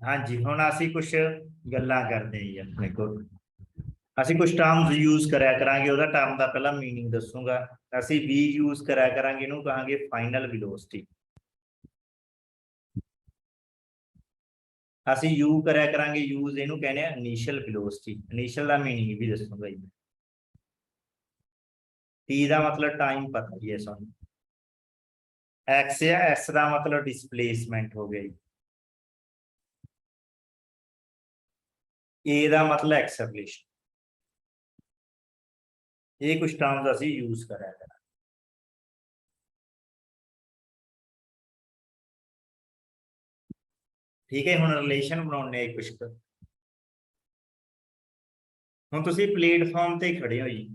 हाँ जी, हुण असीं कुछ गल्लां करदे जी अपने कोल। ਅਸੀਂ ਕੁਝ ਟਰਮਸ ਯੂਜ਼ ਕਰਿਆ ਕਰਾਂਗੇ, ਉਹਦਾ ਟਰਮ ਦਾ ਪਹਿਲਾਂ ਮੀਨਿੰਗ ਦੱਸੂਗਾ। ਅਸੀਂ ਵੀ ਯੂਜ਼ ਕਰਿਆ ਕਰਾਂਗੇ, ਇਹਨੂੰ ਕਹਾਂਗੇ ਫਾਈਨਲ ਵੈਲੋਸਿਟੀ। ਅਸੀਂ ਯੂ ਕਰਿਆ ਕਰਾਂਗੇ ਯੂਜ਼, ਇਹਨੂੰ ਕਹਿੰਦੇ ਆ ਇਨੀਸ਼ੀਅਲ ਵੈਲੋਸਿਟੀ। ਇਨੀਸ਼ੀਅਲ ਦਾ ਮੀਨਿੰਗ ਵੀ ਦੱਸੂਗਾ ਜੀ। ਟੀ ਦਾ ਮਤਲਬ ਟਾਈਮ ਪਤਾ ਹੀ ਹੈ ਸਾਨੂੰ। ਐਕਸ ਜਾਂ ਐਸ ਦਾ ਮਤਲਬ ਡਿਸਪਲੇਸਮੈਂਟ ਹੋ ਗਿਆ ਜੀ। ਏ ਦਾ ਮਤਲਬ ਐਕਸਲਰੇਸ਼ਨ। ਇਹ ਕੁਝ ਟਰਮਸ ਅਸੀਂ ਯੂਜ਼ ਕਰਿਆ ਕਰਾਂਗੇ। ਠੀਕ ਹੈ, ਹੁਣ ਰਿਲੇਸ਼ਨ ਬਣਾਉਣੇ ਆ ਕੁਝ। ਹੁਣ ਤੁਸੀਂ ਪਲੇਟਫਾਰਮ ਤੇ ਖੜੇ ਹੋ ਜੀ।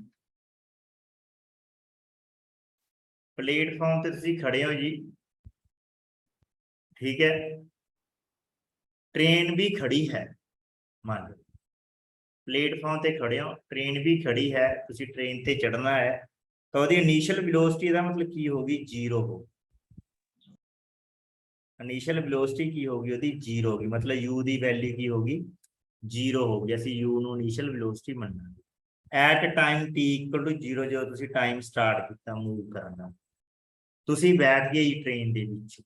ਪਲੇਟਫਾਰਮ ਤੇ ਤੁਸੀਂ ਖੜੇ ਹੋ ਜੀ, ਠੀਕ ਹੈ। ट्रेन भी खड़ी है, मान लो प्लेटफॉर्म ते खड़े हो, ट्रेन भी खड़ी है, तुसी ट्रेन ते चढ़ना है, तो ਉਹਦੀ इनिशियल वेलोसिटी ਦਾ मतलब की होगी, जीरो हो। इनिशियल वेलोसिटी की होगी ਉਹਦੀ जीरो होगी, मतलब u ਦੀ वैल्यू की होगी, जीरो होगी। ਅਸੀਂ u ਨੂੰ इनिशियल वेलोसिटी ਮੰਨਾਂਗੇ। At time t equal to zero, जो ਤੁਸੀਂ टाइम स्टार्ट ਕੀਤਾ मूव ਕਰਨ ਦਾ, ਤੁਸੀਂ ਬੈਠ ਗਏ ट्रेन ਦੇ ਵਿੱਚ।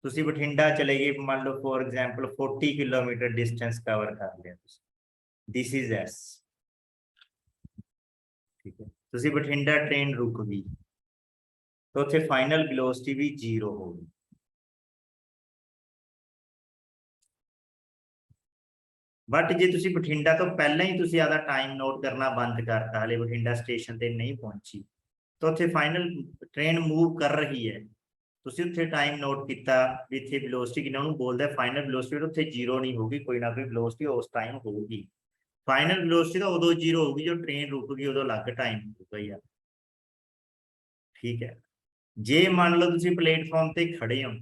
ਤੁਸੀਂ ਬਠਿੰਡਾ ਚਲੇ ਗਏ, ਮੰਨ ਲਓ for example 40 kilometre distance cover ਕਰ ਲਿਆ ਤੁਸੀਂ। ਦਿਸ ਇਜ਼ ਐਸ, ਠੀਕ ਹੈ। ਤੁਸੀਂ ਬਠਿੰਡਾ ਟ੍ਰੇਨ ਰੁਕ ਗਈ, ਤਾਂ ਉੱਥੇ ਫਾਈਨਲ ਵੈਲੋਸਿਟੀ ਵੀ ਜ਼ੀਰੋ ਹੋਗੀ। ਬਟ ਜੇ ਤੁਸੀਂ ਬਠਿੰਡਾ ਤੋਂ ਪਹਿਲਾਂ ਹੀ ਤੁਸੀਂ ਆਦਾ ਟਾਈਮ ਨੋਟ ਕਰਨਾ ਬੰਦ ਕਰਤਾ, ਹਲੇ ਬਠਿੰਡਾ ਸਟੇਸ਼ਨ ਤੇ ਨਹੀਂ ਪਹੁੰਚੀ, ਤਾਂ ਉੱਥੇ ਫਾਈਨਲ ਟ੍ਰੇਨ ਮੂਵ ਕਰ ਰਹੀ ਹੈ, ਤੁਸੀਂ ਉੱਥੇ ਟਾਈਮ ਨੋਟ ਕੀਤਾ ਵੀ ਇੱਥੇ ਵੈਲੋਸਿਟੀ ਕਿੰਨਾ, ਉਹਨੂੰ ਬੋਲਦਾ ਫਾਈਨਲ ਵੈਲੋਸਿਟੀ। ਉੱਥੇ ਜ਼ੀਰੋ ਨਹੀਂ ਹੋਗੀ, ਕੋਈ ਨਾ ਕੋਈ ਵੈਲੋਸਿਟੀ ਉਸ ਟਾਈਮ ਹੋਊਗੀ। ਫਾਈਨਲ ਵੈਲੋਸਿਟੀ ਤਾਂ ਉਦੋਂ ਜ਼ੀਰੋ ਹੋਊਗੀ ਜਦੋਂ ਟ੍ਰੇਨ ਰੁਕ ਗਈ, ਉਦੋਂ ਅਲੱਗ ਟਾਈਮ ਹੋਊਗਾ ਯਾਰ, ਠੀਕ ਹੈ। ਜੇ ਮੰਨ ਲਓ ਤੁਸੀਂ ਪਲੇਟਫਾਰਮ ਤੇ ਖੜੇ ਹੋ,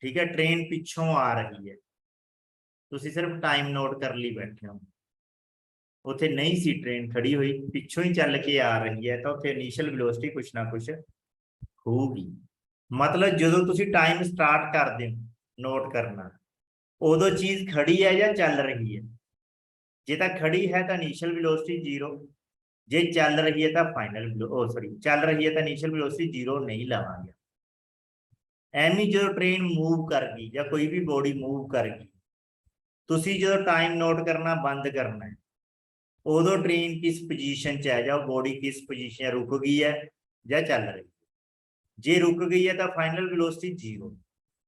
ਠੀਕ ਹੈ, ਟ੍ਰੇਨ ਪਿੱਛੋਂ ਆ ਰਹੀ ਹੈ, ਤੁਸੀਂ ਸਿਰਫ ਟਾਈਮ ਨੋਟ ਕਰਨ ਲਈ ਬੈਠੇ ਹੋ, ਉੱਥੇ ਨਹੀਂ ਸੀ ਟ੍ਰੇਨ ਖੜੀ ਹੋਈ, ਪਿੱਛੋਂ ਹੀ ਚੱਲ ਕੇ ਆ ਰਹੀ ਹੈ, ਤਾਂ ਉੱਥੇ ਇਨੀਸ਼ੀਅਲ ਵੈਲੋਸਿਟੀ ਕੁਛ ਨਾ ਕੁਛ ਹੋਊਗੀ। मतलब जो तुसी टाइम स्टार्ट करते हो नोट करना, उदो चीज खड़ी है या चल रही है। जे तो खड़ी है तो इनिशियल वेलोसिटी जीरो, जे चल रही है तो फाइनल सॉरी चल रही है तो इनिशियल वेलोसिटी जीरो नहीं लवांगे। एवं जो ट्रेन मूव कर गई या कोई भी बॉडी मूव कर गई, तुसी जो टाइम नोट करना बंद करना है, उदो ट्रेन किस पोजीशन च है, या बॉडी किस पोजीशन रुक गई है या चल रही है। जे रुक गई है तो फाइनल वेलोसिटी जीरो,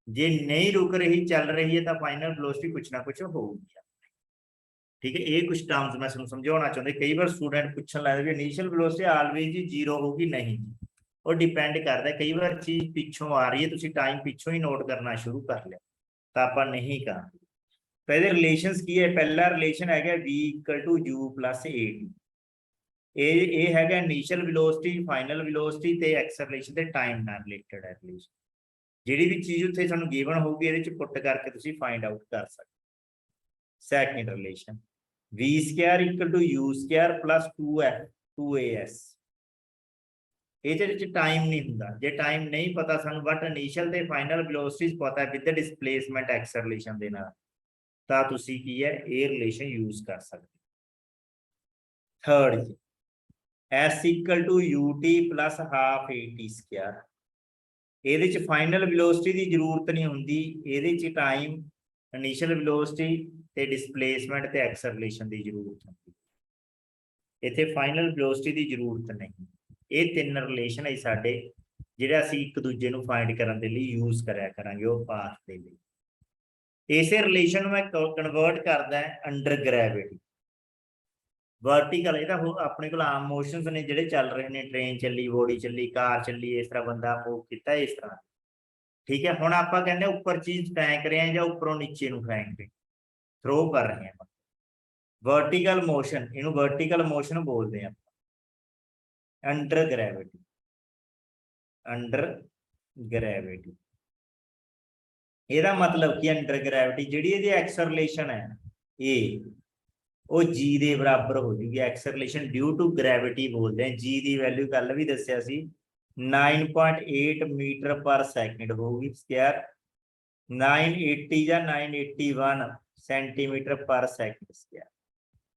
जे नहीं रुक रही चल रही है तो फाइनल वेलोसिटी कुछ ना कुछ होगी। ठीक है, ये कुछ टर्म्स मैं समझाना चाहते। कई बार स्टूडेंट पूछने लगते इनिशियल वेलोसिटी ऑलवेज ही जीरो होगी, नहीं, और डिपेंड करता है। कई बार चीज पिछों आ रही है, तुसी टाइम पिछों ही नोट करना शुरू कर लिया, तो आप नहीं करेंगे। पहले रिलेशंस की है, पहला रिलेशन है v equal to u plus a t. ਇਹ ਹੈਗਾ ਇਨੀਸ਼ੀਅਲ ਵੈਲੋਸਿਟੀ, ਫਾਈਨਲ ਵੈਲੋਸਿਟੀ ਤੇ ਐਕਸਲਰੇਸ਼ਨ ਤੇ ਟਾਈਮ ਨਾਲ ਰਿਲੇਟਡ ਹੈ ਰਿਲੇਸ਼ਨ। ਜਿਹੜੀ ਵੀ ਚੀਜ਼ ਉੱਥੇ ਸਾਨੂੰ ਗਿਵਨ ਹੋਊਗੀ, ਇਹਦੇ ਚ ਪੁੱਟ ਕਰਕੇ ਤੁਸੀਂ ਫਾਈਂਡ ਆਊਟ ਕਰ ਸਕਦੇ। Second relation v square equal to u square plus 2as। ਇਹਦੇ ਵਿੱਚ ਟਾਈਮ ਨਹੀਂ ਹੁੰਦਾ, ਜੇ ਟਾਈਮ ਨਹੀਂ ਪਤਾ ਸਾਨੂੰ, ਬਟ ਇਨੀਸ਼ੀਅਲ ਤੇ ਫਾਈਨਲ ਵੈਲੋਸਿਟੀਜ਼ ਪਤਾ ਵਿਦ ਡਿਸਪਲੇਸਮੈਂਟ ਐਕਸਲਰੇਸ਼ਨ ਦੇ ਨਾਲ, ਤਾਂ ਤੁਸੀਂ ਕੀ ਹੈ ਇਹ ਰਿਲੇਸ਼ਨ ਯੂਜ਼ ਕਰ ਸਕਦੇ। Third S equal to UT plus half AT square. ਇਹਦੇ ਚ ਫਾਈਨਲ ਵੈਲੋਸਿਟੀ ਦੀ ਜ਼ਰੂਰਤ ਨਹੀਂ ਹੁੰਦੀ, ਇਹਦੇ ਚ ਟਾਈਮ, ਇਨੀਸ਼ੀਅਲ ਵੈਲੋਸਿਟੀ ਤੇ ਡਿਸਪਲੇਸਮੈਂਟ ਤੇ ਐਕਸਲਰੇਸ਼ਨ ਦੀ ਜ਼ਰੂਰਤ ਹੁੰਦੀ, ਇੱਥੇ ਫਾਈਨਲ ਵੈਲੋਸਿਟੀ ਦੀ ਜ਼ਰੂਰਤ ਨਹੀਂ। ਇਹ ਤਿੰਨ ਰਿਲੇਸ਼ਨ ਹੈ ਸਾਡੇ, ਜਿਹੜਾ ਅਸੀਂ ਇੱਕ ਦੂਜੇ ਨੂੰ ਫਾਈਂਡ ਕਰਨ ਦੇ ਲਈ ਯੂਜ਼ ਕਰਿਆ ਕਰਾਂਗੇ ਉਹ ਪਾਥ ਦੇ ਲਈ। ਇਸੇ ਰਿਲੇਸ਼ਨ ਨੂੰ ਮੈਂ ਕਨਵਰਟ ਕਰਦਾ ਅੰਡਰ ਗ੍ਰੈਵਿਟੀ वर्टिकल। ये अपने को आम मोशंस ने जिहड़े चल रहे हैं, ट्रेन चली, बॉडी चली, कार चली, इस तरह बंदा मूव किया इस तरह, ठीक है। हुण आपां कहंदे उपर चीज फेंक रहे हैं या उपरों नीचे नूं फेंक रहे, थ्रो कर रहे हैं, वर्टिकल मोशन, इहनूं वर्टिकल मोशन बोलते हैं अंडर ग्रैविटी। अंडर ग्रैविटी ਇਹਦਾ मतलब कि अंडर ग्रैविटी ਜਿਹੜੀ ਇਹਦੀ ਐਕਸਲਰੇਸ਼ਨ ਹੈ ਇਹ ਉਹ g ਦੇ ਬਰਾਬਰ ਹੋ ਜੂਗੀ। ਐਕਸਲਰੇਸ਼ਨ ਡਿਊ ਟੂ ਗ੍ਰੈਵਿਟੀ ਬੋਲਦੇ ਆ। g ਦੀ ਵੈਲਿਊ ਕੱਲ ਵੀ ਦੱਸਿਆ ਸੀ 9.8 ਮੀਟਰ ਪਰ ਸੈਕਿੰਡ ਹੋਊਗੀ ਸਕੁਆਇਰ, 980 ਜਾਂ 981 सेंटीमीटर पर सेकंड स्क्वायर।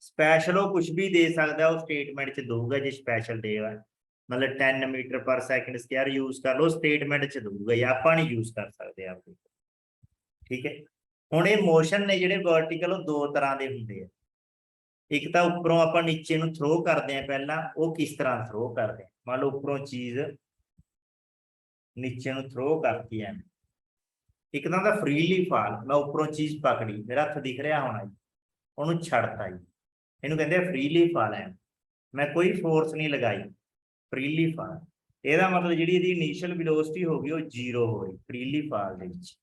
स्पैशल वो कुछ भी दे सकता, वो स्टेटमेंट च दूगा जी स्पैशल देगा, मतलब 10 मीटर पर सेकंड स्क्वायर यूज कर लो, स्टेटमेंट च दूगा जी, आप नहीं यूज कर सकते आप। ठीक है, हुण ये मोशन ने जिहड़े वर्टिकल दो तरह के होंगे, एक तो उपरों आप नीचे नूं थ्रो करते हैं, पहला वो किस तरह थ्रो करते हैं, मान लो उपरों चीज नीचे नूं थ्रो करती है, एक तो फ्रीली फॉल, मैं उपरों चीज पकड़ी, मेरा हथ दिख रहा होना जी, उन्होंने छड़ता जी, इनू कहते फ्रीली फॉल है, मैं कोई फोर्स नहीं लगाई, फ्रीली फॉल। ਇਹਦਾ मतलब ਜਿਹੜੀ ਇਹਦੀ ਇਨੀਸ਼ੀਅਲ ਵੈਲੋਸਿਟੀ ਹੋਗੀ ਉਹ 0 ਹੋਈ फ्रीली फॉल ਦੇ ਵਿੱਚ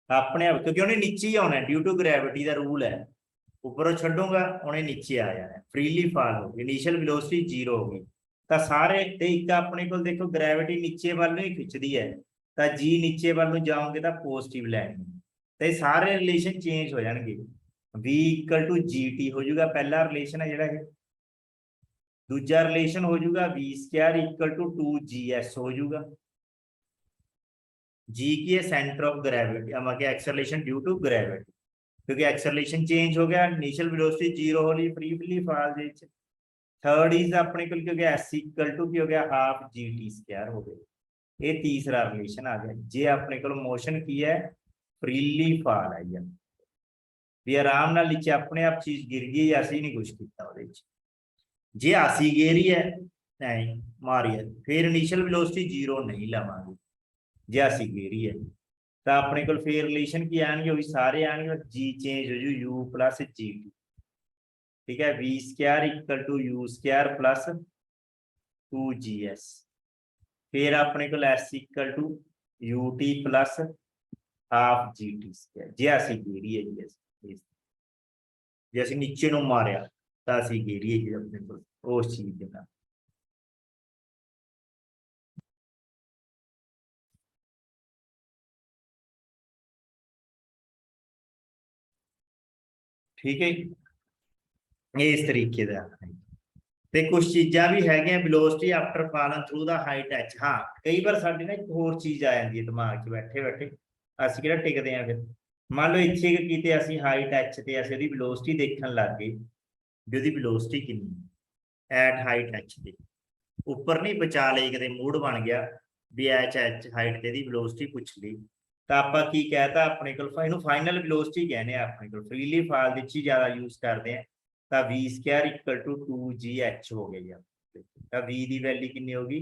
ਆਪਣੇ ਆਪ, क्योंकि उन्हें नीचे ही आना है ड्यू टू ग्रेविटी का रूल है, ऊपरों छड्डूंगा उन्हें नीचे आ जाना है, फ्रीली फॉल हो गई, इनीशियल वैलोसिटी 0 हो गई। तो सारे एक अपने को देखो ग्रेविटी नीचे वाल ही खिंचती है, तो जी नीचे वाल जाओगे तो पॉजिटिव लैनी, तो सारे रिलेशन चेंज हो जाएंगे, V equal to g t हो जाएगा पहला रिलेशन है जोड़ा, दूजा रिलेशन हो जाएगा V square equal to 2GS हो जाएगा, जी की है centre of gravity, acceleration due to gravity, क्योंकि एक्सेलरेशन चेंज हो गया, इनिशियल वेलोसिटी 0 हो गई, freely fall they which. Third is अपने को क्योंकि S इक्वल टू की हो गया हाफ GT स्क्वायर हो गया, ये तीसरा रिलेशन आ गया, जे अपने को मोशन की है फ्रीली फॉल आई है, भी आराम नाल नीचे अपने आप चीज गिर गई, असी नहीं कुछ किया ਉਹਦੇ ਵਿੱਚ, जे असी गेरी है नहीं मारी है, फिर इनिशियल वेलोसिटी 0 नहीं लवांगे, जे असी गेरी है तो अपने को फिर रिलेशन की आएंगे, वही सारे आएंगे, जी चेंज हो जू U प्लस जी टी, ठीक है, V square equal to U square plus 2GS, फिर अपने को S equal to UT plus half GT square, जे असी गेरी है जी, जे असी नीचे नूं मारिया तो असी गेरी है जी अपने को उस चीज के नाल। ठीक है, ये इस तरीके का ਤੇ ਕੁਝ ਚੀਜ਼ਾਂ ਵੀ ਹੈਗੀਆਂ ਵੈਲੋਸਿਟੀ ਆਫਟਰ ਫਾਲਨ ਥਰੂ ਦਾ ਹਾਈਟ ਐਚ। ਹਾਂ ਕਈ ਵਾਰ ਸਾਡੇ ਨਾਲ ਇੱਕ ਹੋਰ ਚੀਜ਼ ਆ ਜਾਂਦੀ ਹੈ ਦਿਮਾਗ 'ਚ ਬੈਠੇ ਬੈਠੇ, ਅਸੀਂ ਕਿਹੜਾ ਟਿਕਦੇ ਆ, ਫਿਰ ਮੰਨ ਲਓ ਇੱਥੇ ਕਿਤੇ ਅਸੀਂ ਹਾਈਟ ਐਚ ਤੇ ਅਸੀਂ ਉਹਦੀ ਵੈਲੋਸਿਟੀ ਦੇਖਣ ਲੱਗ ਗਏ ਵੀ ਉਹਦੀ ਵੈਲੋਸਿਟੀ ਕਿੰਨੀ ਐਟ ਹਾਈਟ ਐਚ ਤੇ, ਉੱਪਰ ਨਹੀਂ ਬਚਾ ਲਈ ਕਿਤੇ ਮੂਡ ਬਣ ਗਿਆ ਵੀ ਐਚ ਐਚ ਹਾਈਟ ਤੇ ਦੀ ਵੈਲੋਸਿਟੀ ਪੁੱਛ ਲਈ, ਤਾਂ ਆਪਾਂ ਕੀ ਕਹਿਤਾ ਆਪਣੇ ਕੋਲ ਇਹਨੂੰ ਫਾਈਨਲ ਵੈਲੋਸਿਟੀ ਕਹਿੰਦੇ ਆ, ਆਪਣੇ ਕੋਲ ਫ੍ਰੀਲੀ ਫਾਲ ਦੇ ਵਿੱਚ ਹੀ ਜ਼ਿਆਦਾ ਯੂਜ਼ ਕਰਦੇ ਆ, तो V square equal to 2GH हो गई, तो V की वैल्यू कितनी होगी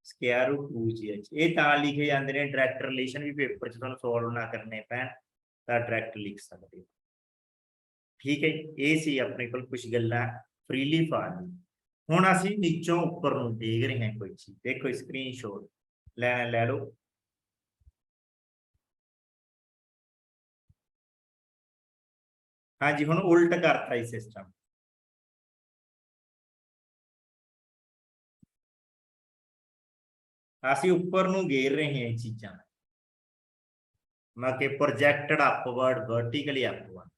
स्क्वायर रूट 2GH, ये लिखे जाते हैं डायरैक्ट रिलेशन भी पेपर च सॉल्व ना करने पैन तो डायरैक्ट लिख सकते हो। ठीक है, ये सी अपने को कुछ गल्लां फ्रीली फॉल। हुण असीं नीचों उपर नूं देख रहे हैं कोई चीज, देखो स्क्रीनशॉट लेना ले लो, हाँ जी, हुण उल्ट करता सिस्टम, ਅਸੀਂ ਉੱਪਰ ਨੂੰ घेर रहे हैं चीज़ां, मैं के प्रोजेक्टेड अपवर्ड वर्टिकली अपवर्ड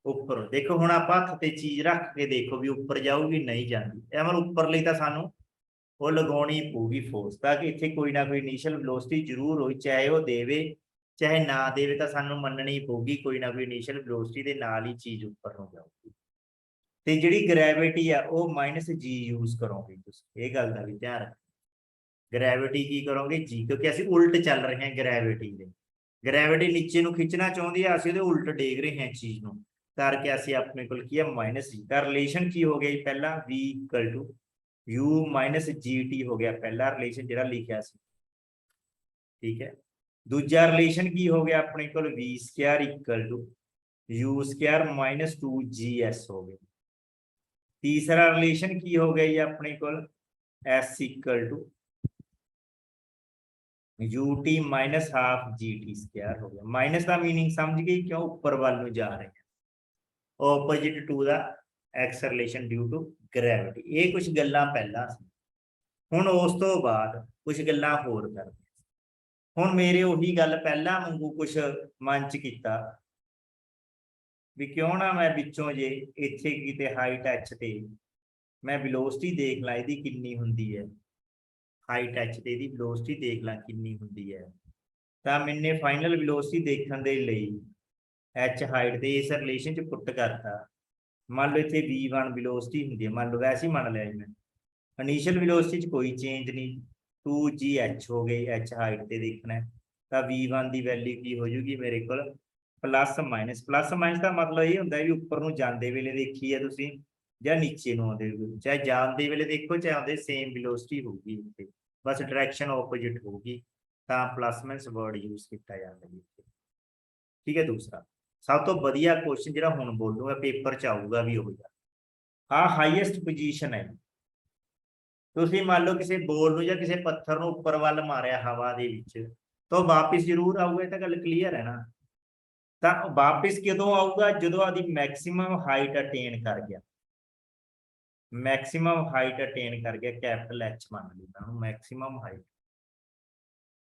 ਉੱਪਰ देखो ਹੁਣ ਆਪਾਂ ਹੱਥ ਤੇ ਚੀਜ਼ ਰੱਖ ਕੇ ਦੇਖੋ ਵੀ ਉੱਪਰ ਜਾਊਗੀ ਨਹੀਂ ਜਾਂਦੀ, ਇਹ ਮਤਲਬ ਉੱਪਰ ਲਈ ਤਾਂ ਸਾਨੂੰ ਉਹ ਲਗਾਉਣੀ ਪਊਗੀ ਫੋਰਸ, ਤਾਂ ਕਿ ਇੱਥੇ ਕੋਈ ਨਾ ਕੋਈ ਇਨੀਸ਼ੀਅਲ ਵੈਲੋਸਿਟੀ ਜ਼ਰੂਰ ਹੋਈ, ਚਾਹੇ ਉਹ ਦੇਵੇ ਚਾਹੇ ਨਾ ਦੇਵੇ, ਤਾਂ ਸਾਨੂੰ ਮੰਨਣੀ ਪਊਗੀ ਕੋਈ ਨਾ ਕੋਈ ਇਨੀਸ਼ੀਅਲ ਵੈਲੋਸਿਟੀ ਦੇ ਨਾਲ ਹੀ ਚੀਜ਼ ਉੱਪਰ ਨੂੰ ਜਾਊਗੀ। ਤੇ ਜਿਹੜੀ ਗ੍ਰੈਵਿਟੀ ਆ ਉਹ -G ਯੂਜ਼ ਕਰੋਗੇ ਤੁਸੀਂ, ਇਹ ਗੱਲ ਦਾ ਵੀ ਧਿਆਨ ਰੱਖੋ, ग्रेविटी की करोगे जी, क्योंकि असं उल्ट चल रहे हैं ग्रेविटी के, ग्रेविटी नीचे को खिंचना चाहती है, असं उल्ट डेग रहे हैं चीज को, करके असं अपने को -G का रिलेशन की हो गया पहला V equal to U -GT हो गया पहला रिलेशन जो लिखा सी, ठीक है। दूजा रिलेशन की हो गया अपने को V square equal to U square -2GS हो गया। तीसरा रिलेशन की हो गया अपने को S equal to UT minus half GT square हो गया, माइनस का मीनिंग समझ गई क्यों, ऊपर वाल जा रहे हैं, opposite to the acceleration due to gravity. ये कुछ गल्लां पहला सी, हुण उस तो बाद कुछ गल्लां होर करदे, हुण मेरे उही गल पहला वांगू कुछ मन च कीता भी क्यों ना मैं विचों जे इत्थे किते हाइट एच ते मैं वेलोसिटी देख ला इहदी किन्नी हुंदी है, हाइट एच ते दी वेलोसिटी देख ला किन्नी हुंदी है, ਤਾਂ ਮੈਨੇ ਫਾਈਨਲ ਵੈਲੋਸਿਟੀ ਦੇਖਣ ਦੇ ਲਈ h ਹਾਈਟ ਤੇ ਇਸ ਰਿਲੇਸ਼ਨ ਚ ਪੁੱਟ ਕਰਤਾ। ਮੰਨ ਲਓ ਇੱਥੇ v1 ਵੈਲੋਸਿਟੀ ਹੁੰਦੀ ਹੈ, ਮੰਨ ਲਓ ਵੈਸੇ ਹੀ ਮੰਨ ਲਿਆ ਜੀ ਮੈਂ। ਇਨੀਸ਼ੀਅਲ ਵੈਲੋਸਿਟੀ ਚ ਕੋਈ ਚੇਂਜ ਨਹੀਂ, 2gh ਹੋ ਗਈ, h ਹਾਈਟ ਤੇ ਦੇਖਣਾ ਤਾਂ v1 ਦੀ ਵੈਲਿਊ ਕੀ ਹੋ ਜੂਗੀ ਮੇਰੇ ਕੋਲ ਪਲੱਸ ਮਾਈਨਸ ਦਾ ਮਤਲਬ ਇਹ ਹੁੰਦਾ ਵੀ ਉੱਪਰ ਨੂੰ ਜਾਂਦੇ ਵੇਲੇ ਦੇਖੀ ਹੈ ਤੁਸੀਂ ਜਾਂ ਨੀਚੇ ਨੂੰ ਆਉਂਦੇ ਵੇਲੇ, ਚਾਹੇ ਜਾਂਦੇ ਵੇਲੇ ਦੇਖੋ ਚਾਹੇ ਆਉਂਦੇ ਸੇਮ ਵੈਲੋਸਿਟੀ ਹੋਊਗੀ ਉੱਥੇ, ਬਸ ਡਾਇਰੈਕਸ਼ਨ ਆਪੋਜੀਟ ਹੋਊਗੀ ਤਾਂ ਪਲੱਸ ਮਾਈਨਸ ਵਰਡ ਯੂਜ਼ ਕੀਤਾ ਜਾਂਦਾ ਜੀ। ਠੀਕ ਹੈ। ਦੂਸਰਾ ਸਭ ਤੋਂ ਵਧੀਆ ਕੁਐਸਚਨ ਜਿਹੜਾ ਹੁਣ ਬੋਲੂਗਾ ਪੇਪਰ ਚ ਆਊਗਾ ਵੀ ਉਹ ਆ ਹਾਈਐਸਟ ਪੋਜੀਸ਼ਨ ਹੈ। ਤੁਸੀਂ ਮੰਨ ਲਓ ਕਿਸੇ ਬੋਲ ਨੂੰ ਜਾਂ ਕਿਸੇ ਪੱਥਰ ਨੂੰ ਉੱਪਰ ਵੱਲ ਮਾਰਿਆ ਹਵਾ ਦੇ ਵਿੱਚ ਤਾਂ ਵਾਪਿਸ ਜ਼ਰੂਰ ਆਊਗਾ, ਇਹ ਤਾਂ ਗੱਲ ਕਲੀਅਰ ਹੈ ਨਾ। ਤਾਂ ਵਾਪਿਸ ਕਦੋਂ ਆਊਗਾ ਜਦੋਂ ਆਦੀ ਮੈਕਸਿਮਮ ਹਾਈਟ ਅਟੇਨ ਕਰ ਗਿਆ, ਮੈਕਸਿਮਮ ਹਾਈਟ ਅਟੇਨ ਕਰ ਗਿਆ, ਕੈਪੀਟਲ ਐਚ ਮੰਨ ਲਿਆ ਉਹਨੂੰ ਮੈਕਸਿਮਮ ਹਾਈਟ।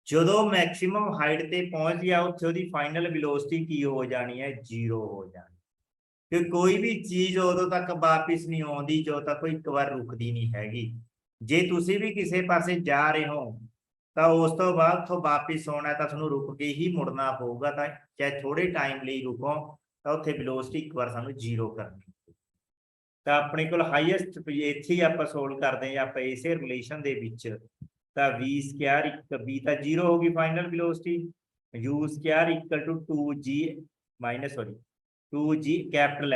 ਜਦੋਂ ਮੈਕਸਿਮਮ ਹਾਈਟ ਤੇ ਪਹੁੰਚ ਗਿਆ ਉੱਥੇ ਉਹਦੀ ਫਾਈਨਲ ਵੈਲੋਸਿਟੀ ਕੀ ਹੋ ਜਾਣੀ ਹੈ, 0 ਹੋ ਜਾਣੀ। ਕਿ ਕੋਈ ਵੀ ਚੀਜ਼ ਉਦੋਂ ਤੱਕ ਵਾਪਿਸ ਨਹੀਂ ਆਉਂਦੀ ਜਦੋਂ ਤੱਕ ਕੋਈ ਇੱਕ ਵਾਰ ਰੁਕਦੀ ਨਹੀਂ ਹੈਗੀ। ਜੇ ਤੁਸੀਂ ਵੀ ਕਿਸੇ ਪਾਸੇ ਜਾ ਰਹੇ ਹੋ ਤਾਂ ਉਸ ਤੋਂ ਬਾਅਦ ਉੱਥੋਂ ਵਾਪਿਸ ਆਉਣਾ ਤਾਂ ਤੁਹਾਨੂੰ ਰੁਕ ਕੇ ਹੀ ਮੁੜਨਾ ਪਊਗਾ, ਤਾਂ ਚਾਹੇ ਥੋੜੇ ਟਾਈਮ ਲਈ ਰੁਕੋ ਤਾਂ ਉੱਥੇ ਵੈਲੋਸਿਟੀ ਇੱਕ ਵਾਰ ਸਾਨੂੰ 0 ਕਰਨੀ। ਤਾਂ ਆਪਣੇ ਕੋਲ ਹਾਈਐਸਟ ਇੱਥੇ ਹੀ ਆਪਾਂ ਸੋਲਵ ਕਰਦੇ ਹਾਂ ਆਪਾਂ ਇਸੇ ਰਿਲੇਸ਼ਨ ਦੇ ਵਿੱਚ, ਤਾਂ v ਸਕੁਆਇਰ ਇੱਕ v ਤਾਂ 0 ਹੋ ਗਈ final velocity, u square equal to 2g minus 2g capital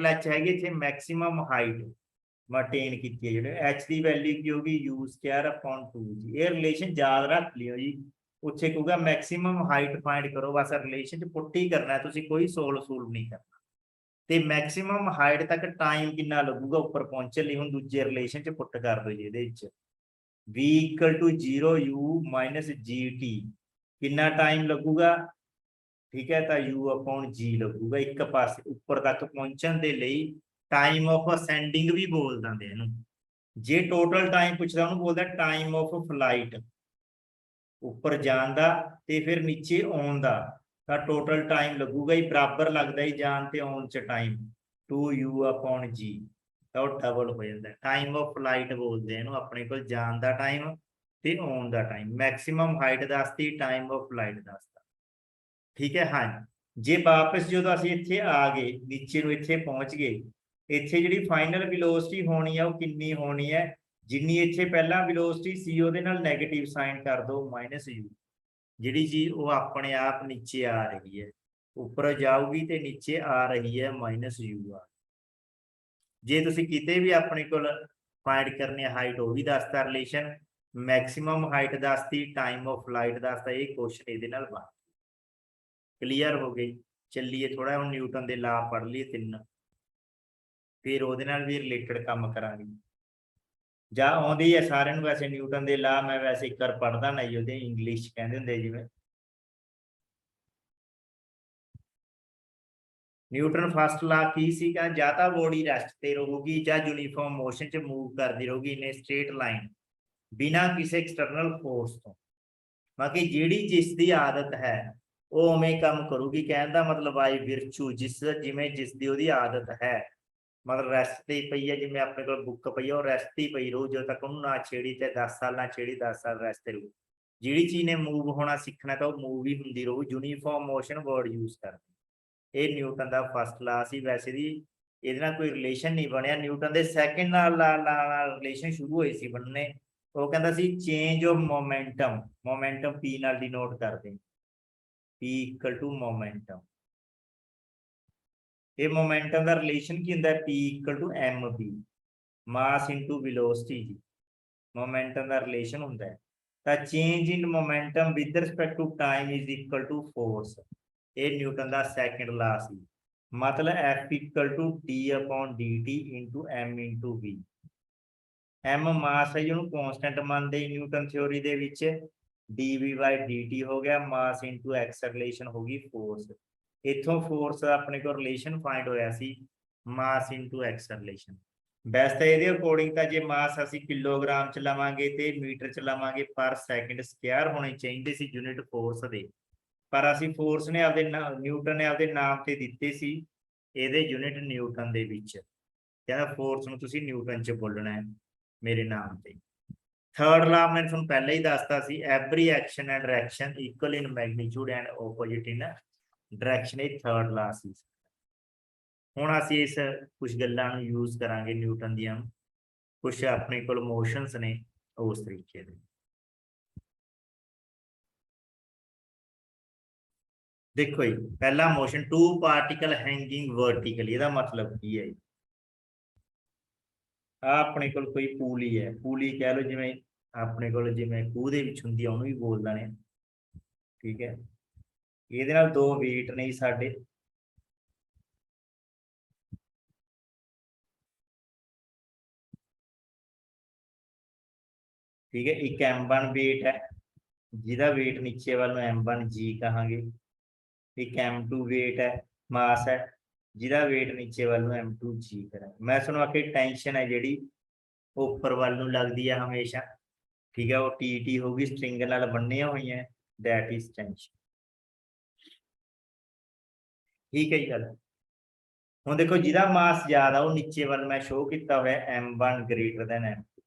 h ਹੈਗੀ ਇੱਥੇ ਮੈਕਸਿਮਮ ਹਾਈਟ ਅਟੇਨ ਕੀਤੀ ਹੈ, ਜਿਹੜੇ h ਦੀ ਵੈਲਿਊ ਕੀ ਹੋਗੀ u ਸਕੁਆਇਰ ਅਪੋਨ 2g। ਇਹ ਰਿਲੇਸ਼ਨ ਯਾਦ ਰੱਖ ਲਿਓ ਜੀ, ਉੱਥੇ ਕਹੂਗਾ ਮੈਕਸਿਮਮ ਹਾਈਟ ਫਾਈਂਡ ਕਰੋ, ਬਸ ਰਿਲੇਸ਼ਨ ਚ ਪੁੱਟ ਹੀ ਕਰਨਾ, ਤੁਸੀਂ ਕੋਈ ਸੋਲਵ ਨਹੀਂ ਕਰਨਾ। ਤੇ ਮੈਕਸਿਮਮ ਹਾਈਟ ਤੱਕ ਟਾਈਮ ਕਿੰਨਾ ਲੱਗੂਗਾ ਉੱਪਰ ਪਹੁੰਚਣ ਲਈ, ਹੁਣ ਦੂਜੇ ਰਿਲੇਸ਼ਨ ਚ ਪੁੱਟ ਕਰ ਦਿਓ ਜੀ ਇਹਦੇ ਵਿੱਚ v equal to 0 u minus gt ਕਿੰਨਾ ਟਾਈਮ ਲੱਗੂਗਾ, ਠੀਕ ਹੈ, ਤਾਂ u ਅਪੋਨ g ਲੱਗੂਗਾ ਇੱਕ ਪਾਸੇ ਉੱਪਰ ਤੱਕ ਪਹੁੰਚਣ ਦੇ ਲਈ। ਟਾਈਮ ਆਫ ਅਸੈਂਡਿੰਗ ਵੀ ਬੋਲ ਦਿੰਦੇ ਇਹਨੂੰ, ਜੇ ਟੋਟਲ ਟਾਈਮ ਪੁੱਛਦਾ ਉਹਨੂੰ ਬੋਲਦਾ ਟਾਈਮ ਆਫ ਫਲਾਈਟ, ਉੱਪਰ ਜਾਣ ਦਾ ਤੇ ਫਿਰ ਨੀਚੇ ਆਉਣ ਦਾ, ਤਾਂ ਟੋਟਲ ਟਾਈਮ ਲੱਗੂਗਾ ਹੀ ਬਰਾਬਰ ਲੱਗਦਾ ਹੀ ਜਾਣ ਤੇ ਆਉਣ ਚ ਟਾਈਮ 2u ਅਪੋਨ g, ਤਾਂ ਉਹ ਡਬਲ ਹੋ ਜਾਂਦਾ। ਟਾਈਮ ਆਫ ਫਲਾਈਟ ਬੋਲਦੇ ਇਹਨੂੰ, ਆਪਣੇ ਕੋਲ ਜਾਣ ਦਾ ਟਾਈਮ ਤੇ ਆਉਣ ਦਾ ਟਾਈਮ, ਮੈਕਸਿਮਮ ਹਾਈਟ ਦੱਸਤੀ, ਟਾਈਮ ਆਫ ਫਲਾਈਟ ਦੱਸਤਾ। ਠੀਕ ਹੈ। ਹਾਂ, ਜੇ ਵਾਪਸ ਜਦੋਂ ਅਸੀਂ ਇੱਥੇ ਆ ਗਏ ਨੀਚੇ ਨੂੰ, ਇੱਥੇ ਪਹੁੰਚ ਗਏ, ਇੱਥੇ ਜਿਹੜੀ ਫਾਈਨਲ ਵੈਲੋਸਿਟੀ ਹੋਣੀ ਆ ਉਹ ਕਿੰਨੀ ਹੋਣੀ ਹੈ, ਜਿੰਨੀ ਇੱਥੇ ਪਹਿਲਾਂ ਵੈਲੋਸਿਟੀ ਸੀ ਉਹਦੇ ਨਾਲ ਨੈਗੇਟਿਵ ਸਾਈਨ ਕਰ ਦਿਓ ਮਾਈਨਸ u, ਜਿਹੜੀ ਚੀਜ਼ ਉਹ ਆਪਣੇ ਆਪ ਨੀਚੇ ਆ ਰਹੀ ਹੈ, ਉੱਪਰ ਜਾਊਗੀ ਤੇ ਨੀਚੇ ਆ ਰਹੀ ਹੈ ਮਾਈਨਸ u ਆ। ਜੇ ਤੁਸੀਂ ਕਿਤੇ ਵੀ ਆਪਣੇ ਕੋਲ ਫਾਈਂਡ ਕਰਨੀ ਹੈ ਹਾਈਟ, ਉਹ ਵੀ ਦੱਸਤਾ ਰਿਲੇਸ਼ਨ, ਮੈਕਸਿਮਮ ਹਾਈਟ ਦੱਸਤੀ, ਟਾਈਮ ਆਫ ਫਲਾਈਟ ਦੱਸਤਾ, ਇਹ ਕੁਐਸਚਨ ਇਹਦੇ ਨਾਲ ਬਣ ਕਲੀਅਰ ਹੋ ਗਈ। ਚੱਲੀਏ ਥੋੜਾ ਹੁਣ ਨਿਊਟਨ ਦੇ ਲਾ ਪੜ੍ਹ ਲਈਏ 3, ਫਿਰ ਉਹਦੇ ਨਾਲ ਵੀ ਰਿਲੇਟਡ ਕੰਮ ਕਰਾਂਗੇ। ਜਾਂ ਆਉਂਦੀ ਹੈ ਸਾਰਿਆਂ ਨੂੰ ਵੈਸੇ ਨਿਊਟਨ ਦੇ ਲਾ, ਮੈਂ ਵੈਸੇ ਇੱਕ ਵਾਰ ਪੜ੍ਹਦਾ ਨਾ ਜੀ, ਉਹਦੇ ਇੰਗਲਿਸ਼ ਕਹਿੰਦੇ ਹੁੰਦੇ ਜਿਵੇਂ ਨਿਊਟਨ ਫਸਟ ਲਾ ਕੀ ਸੀਗਾ, ਜਾਂ ਤਾਂ ਬੋਡੀ ਰੈਸਟ ਤੇ ਰਹੂਗੀ ਜਾਂ ਯੂਨੀਫਾਰਮ ਮੋਸ਼ਨ ਚ ਮੂਵ ਕਰਦੀ ਰਹੂਗੀ ਇਨ ਸਟ੍ਰੇਟ ਲਾਈਨ ਬਿਨਾਂ ਕਿਸੇ ਐਕਸਟਰਨਲ ਫੋਰਸ ਤੋਂ। ਬਾਕੀ ਜਿਹੜੀ ਜਿਸ ਦੀ ਆਦਤ ਹੈ ਉਹ ਉਵੇਂ ਕੰਮ ਕਰੂਗੀ, ਕਹਿਣ ਦਾ ਮਤਲਬ ਆਈ ਵਿਰਚੂ ਜਿਸ ਦੀ ਉਹਦੀ ਆਦਤ ਹੈ, ਮਤਲਬ ਰੈਸਟ ਤੇ ਪਈ ਹੈ, ਜਿਵੇਂ ਆਪਣੇ ਕੋਲ ਬੁੱਕ ਪਈ ਹੈ ਉਹ ਰੈਸਟ ਤੇ ਪਈ ਰਹੂ ਜਦੋਂ ਤੱਕ ਉਹਨੂੰ ਨਾ ਛੇੜੀ, ਤੇ 10 ਸਾਲ ਨਾ ਛੇੜੀ 10 ਸਾਲ ਰੈਸਟ ਤੇ ਰਹੂ। ਜਿਹੜੀ ਚੀਜ਼ ਨੇ ਮੂਵ ਹੋਣਾ ਸਿੱਖਣਾ ਤਾਂ ਉਹ ਮੂਵ ਹੀ ਹੁੰਦੀ ਰਹੂ, ਯੂਨੀਫਾਰਮ ਮੋਸ਼ਨ ਵਰਡ ਯੂਜ਼ ਕਰਦੇ। ਇਹ ਨਿਊਟਨ ਦਾ ਫਸਟ ਲਾ ਸੀ, ਵੈਸੇ ਦੀ ਇਹਦੇ ਨਾਲ ਕੋਈ ਰਿਲੇਸ਼ਨ ਨਹੀਂ ਬਣਿਆ, ਨਿਊਟਨ ਦੇ ਸੈਕਿੰਡ ਨਾਲ ਰਿਲੇਸ਼ਨ ਸ਼ੁਰੂ ਹੋਈ ਸੀ ਬਣਨੇ। ਉਹ ਕਹਿੰਦਾ ਸੀ change of momentum, momentum p ਨਾਲ ਡਿਨੋਟ ਕਰਦੇ, p ਇਕੁਅਲ ਟੂ ਮੋਮੈਂਟਮ। ਇਹ ਮੋਮੈਂਟਮ ਦਾ ਰਿਲੇਸ਼ਨ ਕੀ ਹੁੰਦਾ, p equal to mp mass into velocity ਜੀ, ਮੋਮੈਂਟਮ ਦਾ ਰਿਲੇਸ਼ਨ ਹੁੰਦਾ ਹੈ। ਤਾਂ change in momentum with respect to time is equal to force, ਇਹ ਨਿਊਟਨ ਦਾ ਸੈਕਿੰਡ ਲਾ ਸੀ। ਮਤਲਬ F equal to d upon dt into m into v। m mass ਹੈ, ਉਹਨੂੰ ਕੌਂਸਟੈਂਟ ਮੰਨਦੇ ਨਿਊਟਨ ਥਿਓਰੀ ਦੇ ਵਿੱਚ, dv ਬਾਈ dt ਹੋ ਗਿਆ, ਮਾਸ ਇੰਟੂ ਐਕਸਲਰੇਸ਼ਨ ਹੋ ਗਈ ਫੋਰਸ। ਇੱਥੋਂ ਫੋਰਸ ਦਾ ਆਪਣੇ ਕੋਲ ਰਿਲੇਸ਼ਨ ਫਾਈਂਡ ਹੋਇਆ ਸੀ ਮਾਸ ਇੰਟੂ ਐਕਸਲਰੇਸ਼ਨ। ਵੈਸੇ ਤਾਂ ਇਹਦੇ ਅਕੋਰਡਿੰਗ ਤਾਂ ਜੇ ਮਾਸ ਅਸੀਂ ਕਿਲੋਗ੍ਰਾਮ ਚ ਲਵਾਂਗੇ ਤੇ ਮੀਟਰ ਚ ਲਵਾਂਗੇ ਪਰ ਸੈਕਿੰਡ ਸਕੁਆਇਰ ਹੋਣੇ ਚਾਹੀਦੇ ਸੀ ਯੂਨਿਟ ਫੋਰਸ ਦੇ, ਪਰ ਅਸੀਂ ਫੋਰਸ ਨੇ ਆਪਦੇ ਨਿਊਟਨ ਨੇ ਆਪਦੇ ਨਾਮ ਤੇ ਦਿੱਤੇ ਸੀ ਇਹਦੇ ਯੂਨਿਟ ਨਿਊਟਨ ਦੇ ਵਿੱਚ, ਕਹਿੰਦਾ ਫੋਰਸ ਨੂੰ ਤੁਸੀਂ ਨਿਊਟਨ ਚ ਬੋਲਣਾ ਹੈ ਮੇਰੇ ਨਾਮ ਤੇ। थर्ड ला मैंने तुहानूं पहले ही दसता सी, every action and reaction equal in magnitude and opposite in direction, ये थर्ड ला सी। हुण असीं इस कुछ गल्लां नूं यूज करांगे न्यूटन दियां, कुछ अपने कोल मोशनस ने उस तरीके दे। देखो जी पहला motion, two particle hanging vertically, ਇਹਦਾ मतलब की है? अपने कोल कोई पूली है, पूली कह लो जिवें अपने कोल जिवें खूह दे विच हुंदी आ, ਉਹਨੂੰ भी बोल देने, ठीक है। ਇਹਦੇ ਨਾਲ दो वेट ने साडे, ठीक है। एक M1 वेट है जिहदा वेट नीचे वालों M1 G कहांगे, एक M2 वेट है मास है जिहदा वेट नीचे वालों M2 G करांगे। मैं तुहानूं आखिया टेंशन है जिहड़ी उपर वाल नूं लगदी है हमेशा, ठीक है, वो टी होगी, स्ट्रिंग नाल बन्नियां होईयां, दैट इज टेंशन, ठीक है जी गल। हुण देखो जिहदा मास ज़्यादा वो नीचे वाल मैं शो किया होया M1 ग्रेटर दैन M2,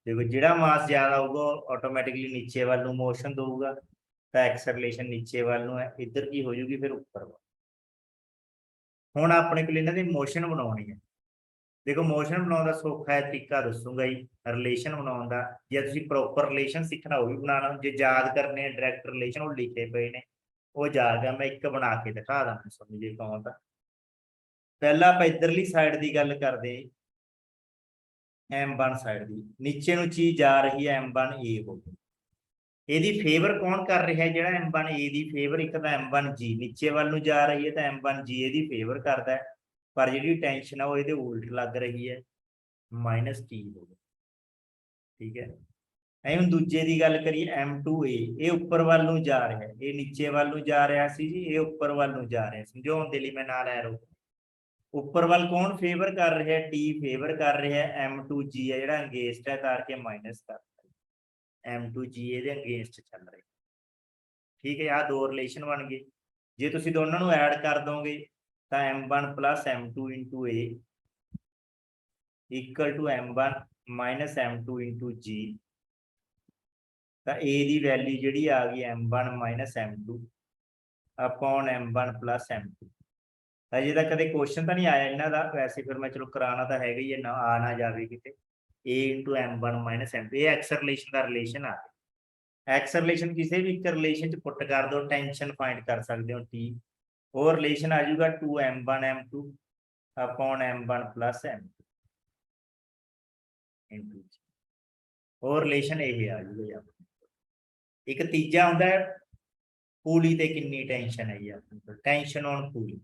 देखो जिहड़ा मास ज़्यादा होगा ऑटोमैटिकली नीचे वाल नूं मोशन दूगा, तो एक्सरलेशन नीचे वाल नूं है, इधर की हो जूगी फिर उपर वाल। हुण अपने कोल इन्हां दी मोशन बनाउणी है, देखो मोशन बनाउण दा सौखा है तरीका दसूंगा जी, रिलेशन बनाउण दा। जे तुसीं प्रॉपर रिलेशन सीखना वो भी बनाना, जे याद करने डायरैक्ट रिलेशन वो लिखे पे ने वो याद है, मैं एक बना के दिखा दा तुहानूं जे कहों तां। पहला आपां इधरली साइड की गल करदे, M1 साइड की नीचे नूं चीज जा रही है M1 A हो गई, ਇਹਦੀ फेवर कौन कर रहा है, ਜਿਹੜਾ M1 A ਦੀ फेवर, एक ਤਾਂ M1 G नीचे वाल ਨੂੰ जा रही है, तो M1 G ਇਹਦੀ फेवर करता है, पर ਜਿਹੜੀ टेंशन है वो ਇਹਦੇ उल्ट लग रही है, -T हो गई, ठीक है। ਐ ਹੁਣ ਦੂਜੇ ਦੀ ਗੱਲ ਕਰੀਏ M2 A, ਇਹ ਉੱਪਰ ਵੱਲ ਨੂੰ ਜਾ ਰਿਹਾ ਹੈ, ਇਹ ਨੀਚੇ ਵੱਲ ਨੂੰ ਜਾ ਰਿਹਾ ਸੀ ਜੀ, ਇਹ ਉੱਪਰ ਵੱਲ ਨੂੰ ਜਾ ਰਿਹਾ, ਸਮਝਾਉਣ ਦੇ ਲਈ ਮੈਂ ਨਾਲ ਐਰੋ, ਉੱਪਰ ਵੱਲ ਕੌਣ फेवर कर रहा है, T फेवर कर रहा है, M2 G है ਜਿਹੜਾ अगेंस्ट है तार के माइनस कर, M2 G ਇਹਦੇ अगेंस्ट चल रहा, ठीक है। आ दो रिलेशन बन गए, जे तुसीं दोनों नूं ऐड कर दोगे तो M1 plus M2 into A equal to M1 minus M2 into G, तो A की वैल्यू जी आ गई M1 minus M2 upon M1 plus M2। अजे तक कदे क्वेश्चन तो नहीं आया इन्हों का, वैसे फिर मैं चलो कराना तो है ही है ना, आ ना जाए किते, A into M1 minus M2, ये एक्सरलेशन का रिलेशन आ गया। एक्सरलेशन किसी भी एक रिलेशन च पुट कर दो, टेंशन फाइंड कर सकते हो T, वो रिलेशन आ जाऊगा 2M1 M2 upon M1 plus M2 into G, और रिलेशन ये आ जाऊगा। एक तीजा आता है पूली ते कितनी टेंशन है जी, अपने टेंशन ऑन पूली,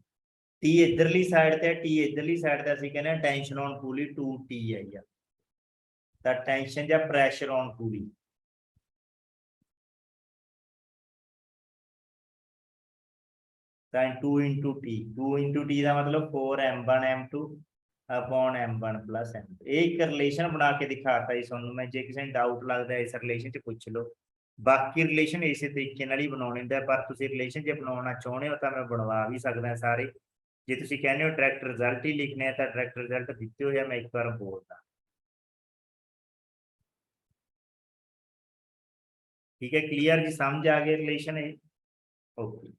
T इधरली साइड ते, T इधरली साइड ते असीं कहने टेंशन ऑन पूली 2T है जी, तो टेंशन या pressure on pulley, two into T का मतलब 4M1 M2 upon M1 plus M2। एक रिलेशन बना के दिखाता जी तुहानूं मैं, जे किसी डाउट लगता है इस रिलेशन च पूछ लो, बाकी रिलेशन इस तरीके नाल ही बनाने होंदे, पर तुसीं रिलेशन जे बनाना चाहुंदे हो तो मैं बनवा भी सकदा सारे, जे तुसीं कहने हो डायरैक्ट रिजल्ट ही लिखने तो डायरैक्ट रिजल्ट दिते हुए मैं एक बार बोलदा, ठीक है। क्लीयर जी, समझ आ गया रिलेशन है, ओके।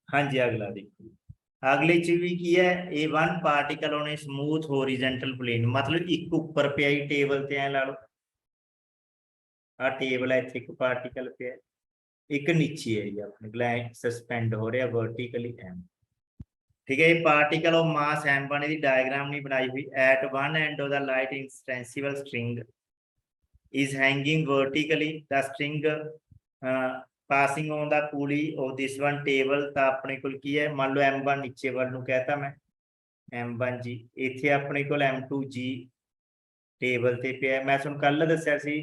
हाँ जी अगला देखो, अगले च भी की है, A1 पार्टिकल होने स्मूथ होरिजेंटल प्लेन, मतलब एक उपर पे आई टेबल ते, ला लो आ टेबल है, इत्थे एक पार्टिकल पे है, एक नीचे है जी अपने को सस्पेंड हो रहा वर्टिकली M, ठीक है। ये पार्टिकल ऑफ मास M1 की डायग्राम नहीं बनाई हुई, at one end of the light inextensible string is hanging vertically, the string passing on the pulley of this one table, ਤਾਂ ਆਪਣੇ ਕੋਲ ਕੀ ਹੈ, ਮੰਨ ਲਓ M1 ਨੀਚੇ ਵੱਲ ਨੂੰ कहता मैं M1 G, ਇੱਥੇ ਆਪਣੇ ਕੋਲ M2 G ਟੇਬਲ ਤੇ ਪਿਆ। ਮੈਂ ਤੁਹਾਨੂੰ ਕੱਲ ਦੱਸਿਆ ਸੀ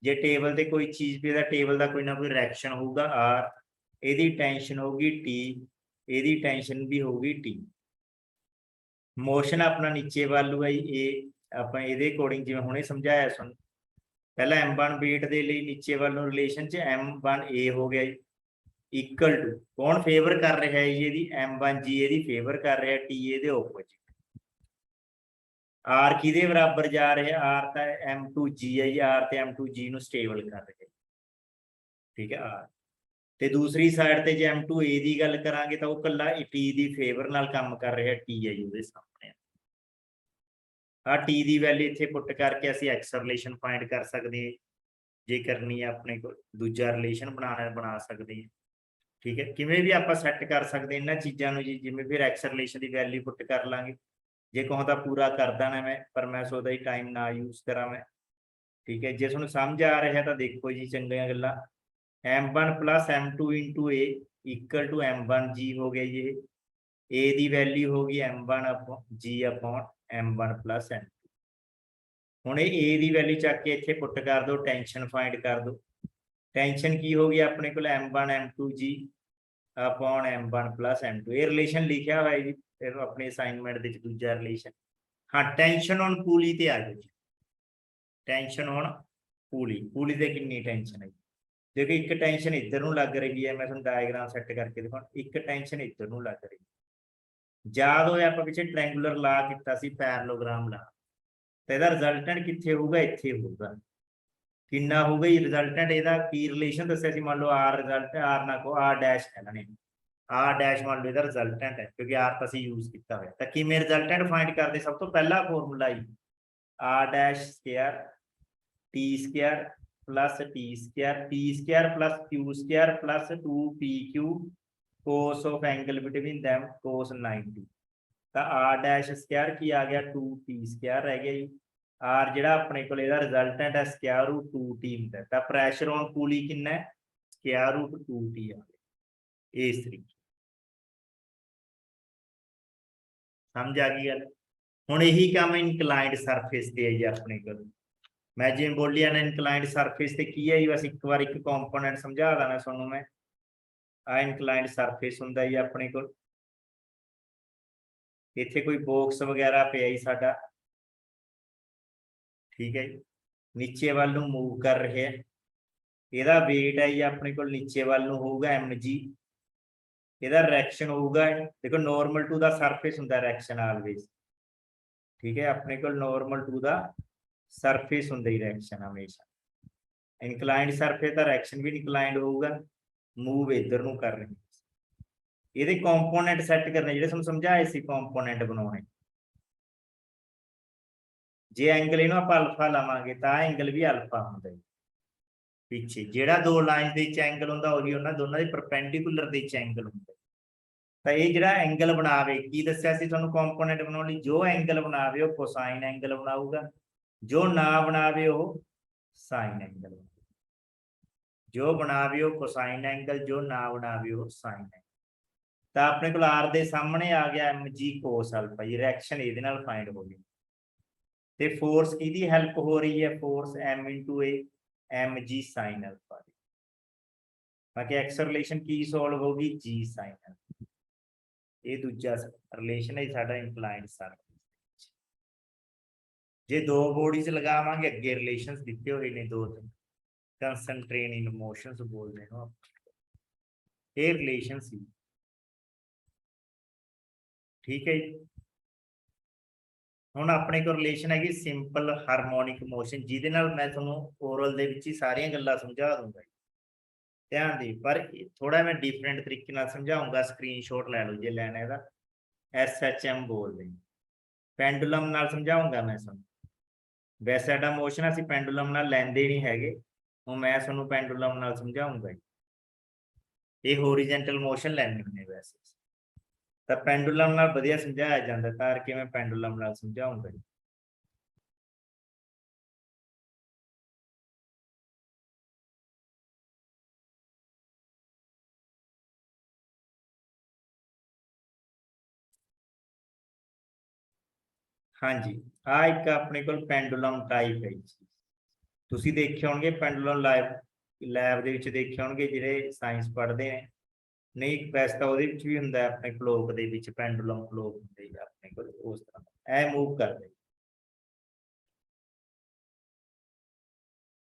ਜੇ ਟੇਬਲ ਤੇ ਕੋਈ ਚੀਜ਼ ਪਈ ਤਾਂ ਟੇਬਲ ਦਾ ਕੋਈ ਨਾ ਕੋਈ ਰਿਐਕਸ਼ਨ ਹੋਊਗਾ R, ਇਹਦੀ ਟੈਂਸ਼ਨ ਹੋਊਗੀ T, ਇਹਦੀ ਟੈਂਸ਼ਨ ਵੀ ਹੋਊਗੀ T। ਮੋਸ਼ਨ ਆਪਣਾ ਨੀਚੇ ਵੱਲ ਨੂੰ ਹੈ, ਇਹ ਆਪਾਂ ਇਹਦੇ ਅਕੋਰਡਿੰਗ ਜਿਵੇਂ ਹੁਣੇ ਸਮਝਾਇਆ ਤੁਹਾਨੂੰ, पहला M1 वेट के लिए नीचे वालों रिलेशन च M1 A हो गया जी, इक्वल टू कौन फेवर कर रहा है जी M1 जी ਇਹਦੀ फेवर कर रहा है T ਇਹਦੇ opposite R किहदे बराबर जा रहे R ਤਾਂ M2 G है जी R ਤੇ M2 G ਨੂੰ ਸਟੇਬਲ ਕਰ ਰਹੇ ठीक है R ਤੇ ਦੂਸਰੀ ਸਾਈਡ ਤੇ ਜੇ M2 A ਦੀ ਗੱਲ ਕਰਾਂਗੇ ਤਾਂ ਉਹ ਕੱਲਾ T ਦੀ ਫੇਵਰ ਨਾਲ ਕੰਮ ਕਰ ਰਿਹਾ T ਹੈ ਜੀ ਉਹਦੇ ਸਾਹਮਣੇ ਆ T ਦੀ ਵੈਲਿਊ ਇੱਥੇ ਪੁੱਟ ਕਰਕੇ ਅਸੀਂ x ਰਿਲੇਸ਼ਨ ਫਾਈਂਡ ਕਰ ਸਕਦੇ ਹਾਂ ਜੇ ਕਰਨੀ ਹੈ ਆਪਣੇ ਕੋਲ ਦੂਜਾ ਰਿਲੇਸ਼ਨ ਬਣਾਉਣਾ ਬਣਾ ਸਕਦੇ ਹਾਂ ठीक है किमें भी आप सैट कर सकते इन्होंने चीज़ों जी जिमें फिर एक्स रिलेशन की वैल्यू पुट कर लाँगे जे कहो तो पूरा कर देना मैं पर मैं सोचता ही टाइम ना यूज करा मैं ठीक है जे तुहानूं समझ आ रहा है तो देखो जी चंगियां गल्लां M1 plus M2 into a equal to M1 G हो गया जी ए की वैल्यू होगी M1 G upon M1 plus M2 हुण ए की वैल्यू चक के इत्थे पुट कर दो टेंशन फाइंड कर दो टेंशन की होगी अपने को M1 M2 G upon M1 plus M2 ये रिलेशन लिखा हुआ है जी फिर अपने असाइनमेंट के दूजा रिलेशन हाँ टेंशन ऑन पूली ते आ जाओ जी टेंशन ऑन पूली ते कितनी टेंशन है देखो एक टेंशन इधर नूं लग रही है मैं तुहानूं डायग्राम सैट करके दिखाऊं एक टेंशन इधर नूं लग रही है याद होया आपां पिछे ट्रायंगुलर ला कीता सी पैरेललोग्राम ला ते इहदा रिजल्टेंट कित्थे होऊगा इत्थे होऊगा किन्ना होगा जी रिजल्टेंट ਇਹਦਾ ਕੀ ਰਿਲੇਸ਼ਨ ਦੱਸਿਆ ਸੀ ਮੰਨ ਲਓ r ਰਿਜ਼ਲਟ r ਨਾ ਕੋ r ਡੈਸ਼ ਕਹਿਣਾ ਨੇ r ਡੈਸ਼ ਮੰਨ ਲਓ ਇਹਦਾ ਰਿਜ਼ਲਟੈਂਟ ਹੈ ਕਿਉਂਕਿ r ਤਾਂ ਅਸੀਂ ਯੂਜ਼ ਕੀਤਾ ਹੋਇਆ ਤਾਂ ਕਿਵੇਂ ਰਿਜ਼ਲਟੈਂਟ ਫਾਈਂਡ ਕਰਦੇ ਸਭ ਤੋਂ ਪਹਿਲਾ formula he r dash square t square plus t square plus q square plus 2pq cos of angle between them cos 90 ਤਾਂ r ਡੈਸ਼ ਸਕੁਅਰ ਕੀ ਆ ਗਿਆ 2t ਸਕੁਅਰ ਰਹਿ ਗਿਆ ਜੀ R ਜਿਹੜਾ ਆਪਣੇ ਕੋਲ ਇਹਦਾ ਰਿਜ਼ਲਟੈਂਟ ਹੈ ਸਕੁਅਰ ਰੂਟ 2t ਹੁੰਦਾ ਤਾਂ ਪ੍ਰੈਸ਼ਰ ਔਨ ਪੁਲੀ ਕਿੰਨਾ ਹੈ ਸਕੁਅਰ ਰੂਟ 2t ਆ ਇਸ ਤਰੀਕੇ ਸਮਝ ਆ ਗਈ ਗੱਲ ਹੁਣ ਇਹੀ ਕੰਮ ਇਨਕਲਾਈਨਡ ਸਰਫੇਸ ਤੇ ਹੈ ਜੀ ਆਪਣੇ ਕੋਲ ਮੈਂ ਜਿਵੇਂ ਬੋਲਿਆ ਨਾ ਇਨਕਲਾਈਨਡ ਸਰਫੇਸ ਤੇ ਕੀ ਹੈ ਜੀ ਬਸ ਇੱਕ ਵਾਰ ਇੱਕ ਕੰਪੋਨੈਂਟ ਸਮਝਾ ਦਾਂ ਤੁਹਾਨੂੰ ਮੈਂ ਆ ਇਨਕਲਾਈਨਡ ਸਰਫੇਸ ਹੁੰਦਾ ਜੀ ਆਪਣੇ ਕੋਲ ਇੱਥੇ ਕੋਈ ਬਾਕਸ ਵਗੈਰਾ ਪਿਆ ਜੀ ਸਾਡਾ ठीक है नीचे वाल मूव कर रहे हैं ਇਹਦਾ weight है जी अपने को नीचे वाल होगा mg ਇਹਦਾ डायरेक्शन होगा देखो नॉर्मल टू द सरफेस ਹੁੰਦਾ डायरेक्शन ऑलवेज ठीक है अपने को नॉर्मल टू द सरफेस ਹੁੰਦਾ डायरेक्शन हमेशा इंक्लाइंड सरफेस ਦਾ डायरेक्शन भी इंक्लाइंड होगा मूव इधर ਨੂੰ कर रहे ਇਹਦੇ ਕੰਪੋਨੈਂਟ ਸੈੱਟ ਕਰਨੇ ਜਿਹੜੇ ਤੁਹਾਨੂੰ ਸਮਝਾਏ ਸੀ ਕੰਪੋਨੈਂਟ ਬਣਾਉਣੇ जे एंगल इनू आप अल्फा लवांगे तो एंगल भी अल्फा होंगे पिछे जेड़ा दो लाइन के एंगल होंगे वही उन्होंने दोनों के परपेंडिकुलर के एंगल होंगे तो ये जो एंगल बनावे की दसिया तुहानूं कंपोनेंट बनाने जो एंगल बनावे वो कोसाइन एंगल बनाऊगा जो ना बनावे वो साइन एंगल जो बनावे वो कोसाइन एंगल जो ना बनावे वो साइन एंगल तो अपने को आर के सामने आ गया mg कोस अल्फा रिएक्शन ये फाइंड हो गई ਤੇ ਫੋਰਸ ਕਿਹਦੀ ਹੈਲਪ ਹੋ ਰਹੀ ਹੈ force m * a mg sin alpha ਬਾਕੀ x ਰਿਲੇਸ਼ਨ ਕੀ ਸੋਲਵ ਹੋਗੀ g sin alpha ਇਹ ਦੂਜਾ ਰਿਲੇਸ਼ਨ ਹੈ ਸਾਡਾ ਇੰਕਲਾਈਨਡ ਸਰਫੇਸ ਜੇ ਦੋ ਬੋਡੀਜ਼ ਲਗਾਵਾਂਗੇ ਅੱਗੇ ਰਿਲੇਸ਼ਨਸ ਦਿੱਤੇ ਹੋਏ ਨੇ ਦੋ ਤਿੰਨ ਕੰਸੈਂਟਰੇਟ ਇਨ ਮੋਸ਼ਨਸ ਬੋਲਦੇ ਨੇ ਇਹ ਰਿਲੇਸ਼ਨ ਸੀ ਠੀਕ ਹੈ ਜੀ ਹੁਣ ਆਪਣੇ ਕੋ ਰਿਲੇਸ਼ਨ ਹੈਗੀ ਸਿੰਪਲ ਹਾਰਮੋਨਿਕ ਮੋਸ਼ਨ ਜਿਹਦੇ ਨਾਲ ਮੈਂ ਤੁਹਾਨੂੰ ਓਰਲ ਦੇ ਵਿੱਚ ਹੀ ਸਾਰੀਆਂ ਗੱਲਾਂ ਸਮਝਾ ਦੂੰਗਾ ਧਿਆਨ ਦੇ ਪਰ ਥੋੜਾ ਮੈਂ ਡਿਫਰੈਂਟ ਤਰੀਕੇ ਨਾਲ ਸਮਝਾਉਂਗਾ ਸਕਰੀਨਸ਼ਾਟ ਲੈ ਲਓ ਜੇ ਲੈਣਾ ਇਹਦਾ SHM ਬੋਲਦੇ ਪੈਂਡੂਲਮ ਨਾਲ ਸਮਝਾਉਂਗਾ ਮੈਂ ਤੁਹਾਨੂੰ ਵੈਸੇ ਸਾਡਾ ਮੋਸ਼ਨ ਅਸੀਂ ਪੈਂਡੂਲਮ ਨਾਲ ਲੈਂਦੇ ਨਹੀਂ ਹੈਗੇ ਹੁਣ ਮੈਂ ਤੁਹਾਨੂੰ ਪੈਂਡੂਲਮ ਨਾਲ ਸਮਝਾਉਂਗਾ ਇਹ ਹੋਰੀਜ਼ੋਨਟਲ ਮੋਸ਼ਨ ਲੈਣੇ ਹੁੰਦੇ ਵੈਸੇ ਤਾਂ ਪੈਂਡੂਲਮ ਨਾਲ ਵਧੀਆ ਸਮਝਾਇਆ ਜਾਂਦਾ ਤਾਂ ਕਿ ਮੈਂ ਪੈਂਡੂਲਮ ਨਾਲ ਸਮਝਾਉਂਗਾ हाँ जी आ एक अपने को पेंडुलम टाइप है तुसीं देखे होणगे पेंडुलम लैब ਦੇ ਵਿੱਚ ਦੇਖੇ ਹੋਣਗੇ ਜਿਹੜੇ ਸਾਇੰਸ ਪੜ੍ਹਦੇ ਨੇ ਨਹੀਂ ਵੈਸੇ ਤਾਂ ਉਹਦੇ ਵਿੱਚ ਵੀ ਹੁੰਦਾ ਆਪਣੇ ਕਲੋਕ ਦੇ ਵਿੱਚ ਪੈਂਡੂਲਮ ਕਲੋਕ ਹੁੰਦੇ ਆ ਆਪਣੇ ਕੋਲ ਉਸ ਤਰ੍ਹਾਂ ਐ ਮੂਵ ਕਰਦੇ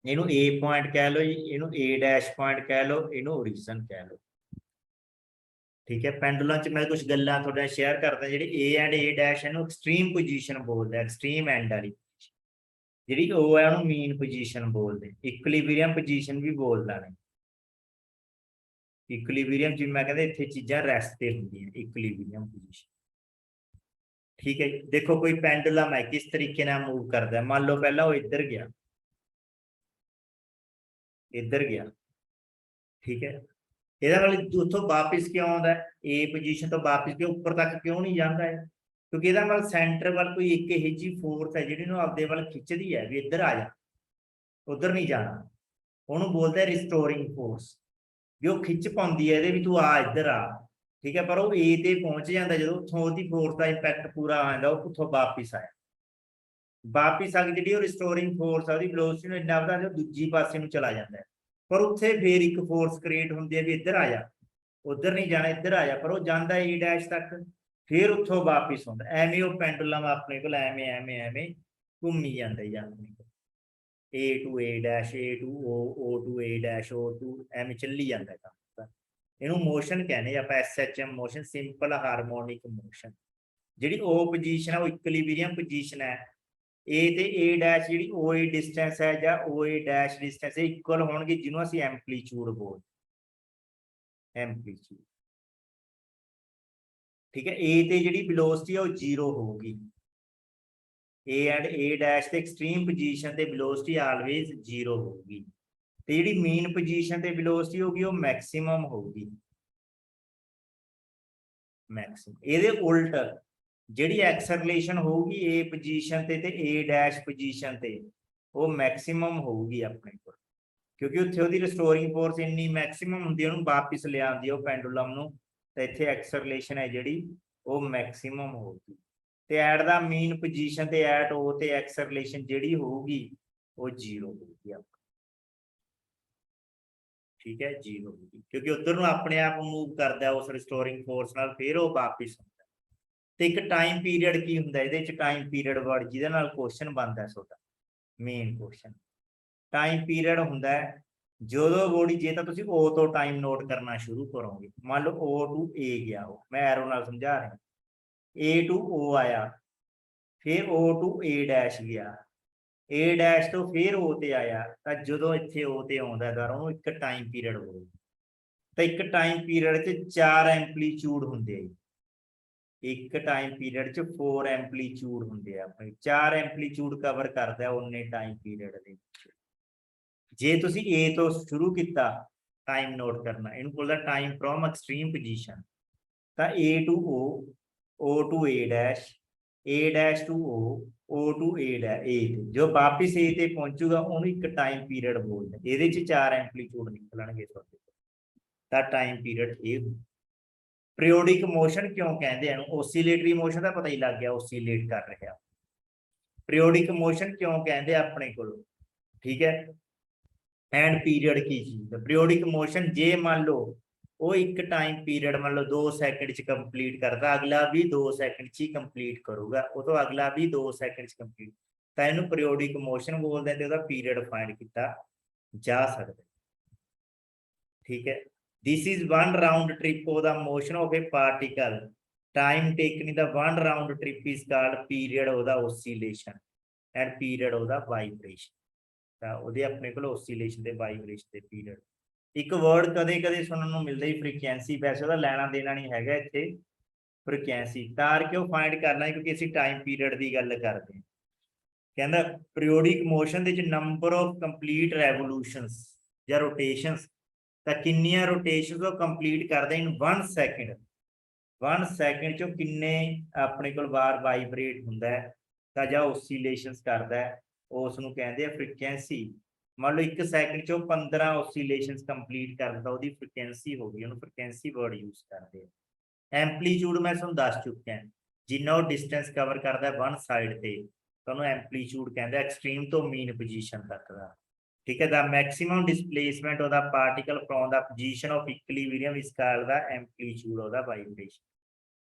ਇਹਨੂੰ A ਪੁਆਇੰਟ ਕਹਿ ਲਓ ਜੀ ਇਹਨੂੰ A ਡੈਸ਼ ਪੁਆਇੰਟ ਕਹਿ ਲਓ ਇਹਨੂੰ ਓਰੀਜਨ ਕਹਿ ਲਓ ठीक है, पेंडुलम च मैं कुछ गल्लां थोड़े शेयर करदा, जिहड़ी ए एंड ए डैश है एक्सट्रीम पोजीशन बोलदे, एक्सट्रीम एंड वाली जिहड़ी ओ है ਉਹਨੂੰ मीन पोजीशन बोलदे, इक्विलिब्रियम पोजीशन भी बोलदा ने। इक्विलिब्रियम जिवें मैं कहंदा इत्थे चीज़ां रैस्ट ते हुंदियां, इक्विलिब्रियम पोजीशन। ठीक है, देखो कोई पेंडुलम है किस तरीके नाल मूव करदा है, मान लो पहला वो इधर गया, इधर गया, ठीक है, ਇਹਦਾ मतलब ਉੱਥੋਂ ਵਾਪਿਸ ਕਿਉਂ ਆਉਂਦਾ ਹੈ, ਏ ਪੋਜੀਸ਼ਨ ਤੋਂ ਵਾਪਿਸ ਕਿਉਂ ਉੱਪਰ ਤੱਕ ਕਿਉਂ ਨਹੀਂ ਜਾਂਦਾ ਹੈ, ਕਿਉਂਕਿ ਇਹਦਾ ਮਤਲਬ ਸੈਂਟਰ ਵੱਲ ਕੋਈ ਇੱਕ ਇਹੋ ਜਿਹੀ ਫੋਰਸ ਹੈ ਜਿਹੜੀ ਨੂੰ ਆਪਦੇ ਵੱਲ ਖਿੱਚਦੀ ਹੈ ਵੀ ਇੱਧਰ ਆ ਜਾ, ਉਧਰ ਨਹੀਂ ਜਾਣਾ, ਉਹਨੂੰ ਬੋਲਦੇ ਰਿਸਟੋਰਿੰਗ ਫੋਰਸ, ਵੀ ਉਹ ਖਿੱਚ ਪਾਉਂਦੀ ਹੈ ਇਹਦੇ ਵੀ ਤੂੰ ਆ ਇੱਧਰ ਆ, ਠੀਕ ਹੈ, ਪਰ ਉਹ ਏ ਤੇ ਪਹੁੰਚ ਜਾਂਦਾ ਜਦੋਂ ਉੱਥੋਂ ਉਹਦੀ ਫੋਰਸ ਦਾ ਇੰਪੈਕਟ ਪੂਰਾ ਆ ਜਾਂਦਾ, ਉਹ ਉੱਥੋਂ ਵਾਪਿਸ ਆਇਆ, ਵਾਪਿਸ ਆ ਕੇ ਜਿਹੜੀ ਉਹ ਰਿਸਟੋਰਿੰਗ ਫੋਰਸ ਆ ਉਹਦੀ ਵੈਲੋਸਿਟੀ ਨੂੰ ਇੰਨਾ ਵਧਾ ਦਿਓ ਦੂਜੀ ਪਾਸੇ ਨੂੰ ਚਲਾ ਜਾਂਦਾ ਹੈ, पर उत्थे फिर एक फोर्स क्रिएट होंदी है भी इधर आ जा, उधर नहीं जाना इधर आ जा, पर वो जांदा ए डैश तक, फिर उत्थों वापिस आउंदा, एवें वो पेंडुलम अपने कोल एवें एवें एवें घूमी जांदा ही अपने कोल, A to A dash, A to O, O to A dash, O to एवें चली जांदा काम। इहनूं मोशन कहने आपां, SHM motion, simple harmonic motion. जिहड़ी ओ पोजीशन है वो इक्विलिब्रियम पोजीशन है, ए ते ए डैश जिहड़ी ओ ए डिस्टेंस है जां ओ ए डैश डिस्टेंस इक्वल होणगे, जिन्हों असीं एम्पलीट्यूड बोलदे, एम्पलीट्यूड, ठीक है। ए ते जिहड़ी वेलोसिटी है वो 0 होगी, ए एंड ए डैश ते एक्सट्रीम पोजीशन ते वेलोसिटी ऑलवेज 0 होगी, ते जिहड़ी मीन पोजीशन ते वेलोसिटी होगी वो मैक्सिमम होगी, मैक्सिमम। इहदे उल्ट जिहड़ी एक्सेलरेशन होगी ए पोजीशन ते ए डैश पोजीशन ते वो मैक्सिमम होगी अपने को, क्योंकि उत्थे उहदी रिस्टोरिंग फोर्स इन्नी मैक्सिमम हुंदी है, उहनूं वापस ले आउंदी है वो पेंडुलम नूं, ते इत्थे एक्सेलरेशन है जिहड़ी वो मैक्सिमम होगी, ते एट द मीन पोजीशन ते एट ओ ते एक्सेलरेशन जिहड़ी होगी वो 0 होगी, ठीक है, 0 होगी, क्योंकि उधर नूं अपने आप मूव करदा उस रिस्टोरिंग फोर्स नाल, फिर वो वापस ਤੇ ਇੱਕ ਟਾਈਮ ਪੀਰੀਅਡ ਕੀ ਹੁੰਦਾ, ਇਹਦੇ ਚ ਟਾਈਮ ਪੀਰੀਅਡ ਵਰਡ ਜਿਹਦੇ ਨਾਲ ਕੁਐਸਚਨ ਬਣਦਾ ਤੁਹਾਡਾ ਮੇਨ ਕੁਐਸਚਨ, ਟਾਈਮ ਪੀਰੀਅਡ ਹੁੰਦਾ ਜਦੋਂ ਬੋਡੀ, ਜੇ ਤਾਂ ਤੁਸੀਂ O ਤੋਂ ਟਾਈਮ ਨੋਟ ਕਰਨਾ ਸ਼ੁਰੂ ਕਰੋਗੇ, ਮੰਨ ਲਓ O to A ਗਿਆ, ਮੈਂ ਐਰੋ ਨਾਲ ਸਮਝਾ ਰਿਹਾ, A to O ਆਇਆ, ਫਿਰ O to A ਡੈਸ਼ ਗਿਆ, A ਡੈਸ਼ ਤੋਂ ਫਿਰ O ਤੇ ਆਇਆ, ਤਾਂ ਜਦੋਂ ਇੱਥੇ O ਤੇ ਆਉਂਦਾ ਤਾਂ ਉਹਨੂੰ ਇੱਕ ਟਾਈਮ ਪੀਰੀਅਡ ਬੋਲਦੇ, ਤਾਂ ਇੱਕ ਟਾਈਮ ਪੀਰੀਅਡ 'ਚ 4 ਐਂਪਲੀਟਿਊਡ ਹੁੰਦੇ ਆ, एक टाइम पीरियड च 4 एम्पलीट्यूड होंगे, अपने 4 एम्पलीट्यूड कवर करता है उन्ने टाइम पीरियड दे विच। जे तुसी ए तो शुरू किया टाइम नोट करना, इहनूं बोलदा टाइम फ्रॉम एक्सट्रीम पोजीशन, तां A to O, O to A dash to O, O to A जो वापिस ए ते पहुंचूगा उहनूं एक टाइम पीरियड बोलदे, इहदे च 4 एम्पलीट्यूड निकलणगे तुहाडे, तां टाइम पीरियड ए। पीरियोडिक मोशन क्यों कहते हैं, ओसीलेटरी मोशन का पता ही लग गया, ओसीलेट कर रहा, पीरियोडिक मोशन क्यों कहते हैं अपने को, ठीक है। एंड पीरियड की चीज, पीरियोडिक मोशन जे मान लो वो एक टाइम पीरियड मान लो 2 सैकंड च कंप्लीट करता, अगला भी 2 सैकंड च कंप्लीट करूगा, वो तो अगला भी 2 सैकंड च कंप्लीट, तो इन्हूं पीरियोडिक मोशन बोलते हैं, तो पीरियड फाइंड किया जा सकता, ठीक है। This is one round trip of the motion of a particle. Time taken in the one round trip is called period of the oscillation and period of the vibration. ਤਾਂ ਉਹਦੇ ਆਪਣੇ ਕੋਲ oscillation ਤੇ vibration ਦੇ period, ਇੱਕ word ਕਦੇ-ਕਦੇ ਸੁਣਨ ਨੂੰ ਮਿਲਦਾ ਹੀ frequency, ਵੈਸੇ ਉਹਦਾ ਲੈਣਾ ਦੇਣਾ ਨਹੀਂ ਹੈਗਾ ਇੱਥੇ, frequency ਤਾਰ ਕਿਉਂ find ਕਰਨਾ ਹੈ, ਕਿਉਂਕਿ ਅਸੀਂ time period ਦੀ ਗੱਲ ਕਰਦੇ ਹਾਂ। ਕਹਿੰਦਾ periodic motion ਦੇ ਵਿੱਚ number of complete revolutions ਜਾਂ rotations, ਤਾਂ ਕਿੰਨੀਆਂ ਰੋਟੇਸ਼ਨ ਉਹ ਕੰਪਲੀਟ ਕਰਦਾ ਇਨ 1 ਸੈਕਿੰਡ, 1 ਸੈਕਿੰਡ ਚੋਂ ਕਿੰਨੇ ਆਪਣੇ ਕੋਲ ਵਾਰ ਵਾਈਬ੍ਰੇਟ ਹੁੰਦਾ ਹੈ, ਤਾਂ ਜਾਂ ਓਸੀਲੇਸ਼ਨਸ ਕਰਦਾ ਹੈ, ਉਸ ਨੂੰ ਕਹਿੰਦੇ ਆ ਫ੍ਰੀਕੁਐਂਸੀ। ਮੰਨ ਲਓ 1 ਸੈਕਿੰਡ ਚੋਂ 15 ਓਸੀਲੇਸ਼ਨਸ ਕੰਪਲੀਟ ਕਰਦਾ, ਉਹਦੀ ਫ੍ਰੀਕੁਐਂਸੀ ਹੋ ਗਈ, ਉਹਨੂੰ ਫ੍ਰੀਕੁਐਂਸੀ ਵਰਡ ਯੂਜ਼ ਕਰਦੇ ਆ। ਐਂਪਲੀਟਿਊਡ ਮੈਂ ਤੁਹਾਨੂੰ ਦੱਸ ਚੁੱਕਿਆ, ਜਿੰਨਾ ਉਹ ਡਿਸਟੈਂਸ ਕਵਰ ਕਰਦਾ 1 ਸਾਈਡ ਤੇ, ਤੁਹਾਨੂੰ ਐਂਪਲੀਟਿਊਡ ਕਹਿੰਦਾ ਐਕਸਟ੍ਰੀਮ ਤੋਂ ਮੀਨ ਪੋਜੀਸ਼ਨ ਤੱਕ ਦਾ, ठीक है। The maximum displacement of the particle from the position of equilibrium is called the amplitude of the vibration.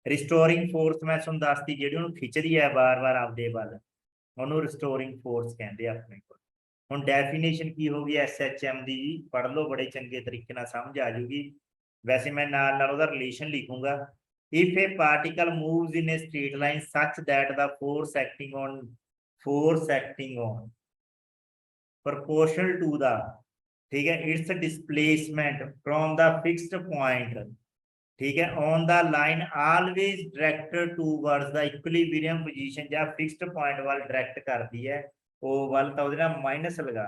Restoring force मैं तुहानूं दसदी, जिहड़ी उहनूं खिचदी है बार-बार आपदे वल, उहनूं restoring force कहंदे अपने कोल। हुण डेफिनेशन की होगी SHM दी, पढ़ लो बड़े चंगे तरीके नाल समझ आ जूगी। वैसे मैं नाल नाल ओहदा रिलेशन लिखूंगा। If A particle moves in a straight line such that the force acting on proportional to the, ठीक है, it's displacement from the fixed point, ठीक है, on the line always directed towards the equilibrium position, ਜਾਂ fixed point ਵੱਲ direct ਕਰਦੀ ਹੈ ਉਹ ਵੱਲ, ਤਾਂ ਉਹਦੇ ਨਾਲ ਮਾਈਨਸ ਲਗਾ,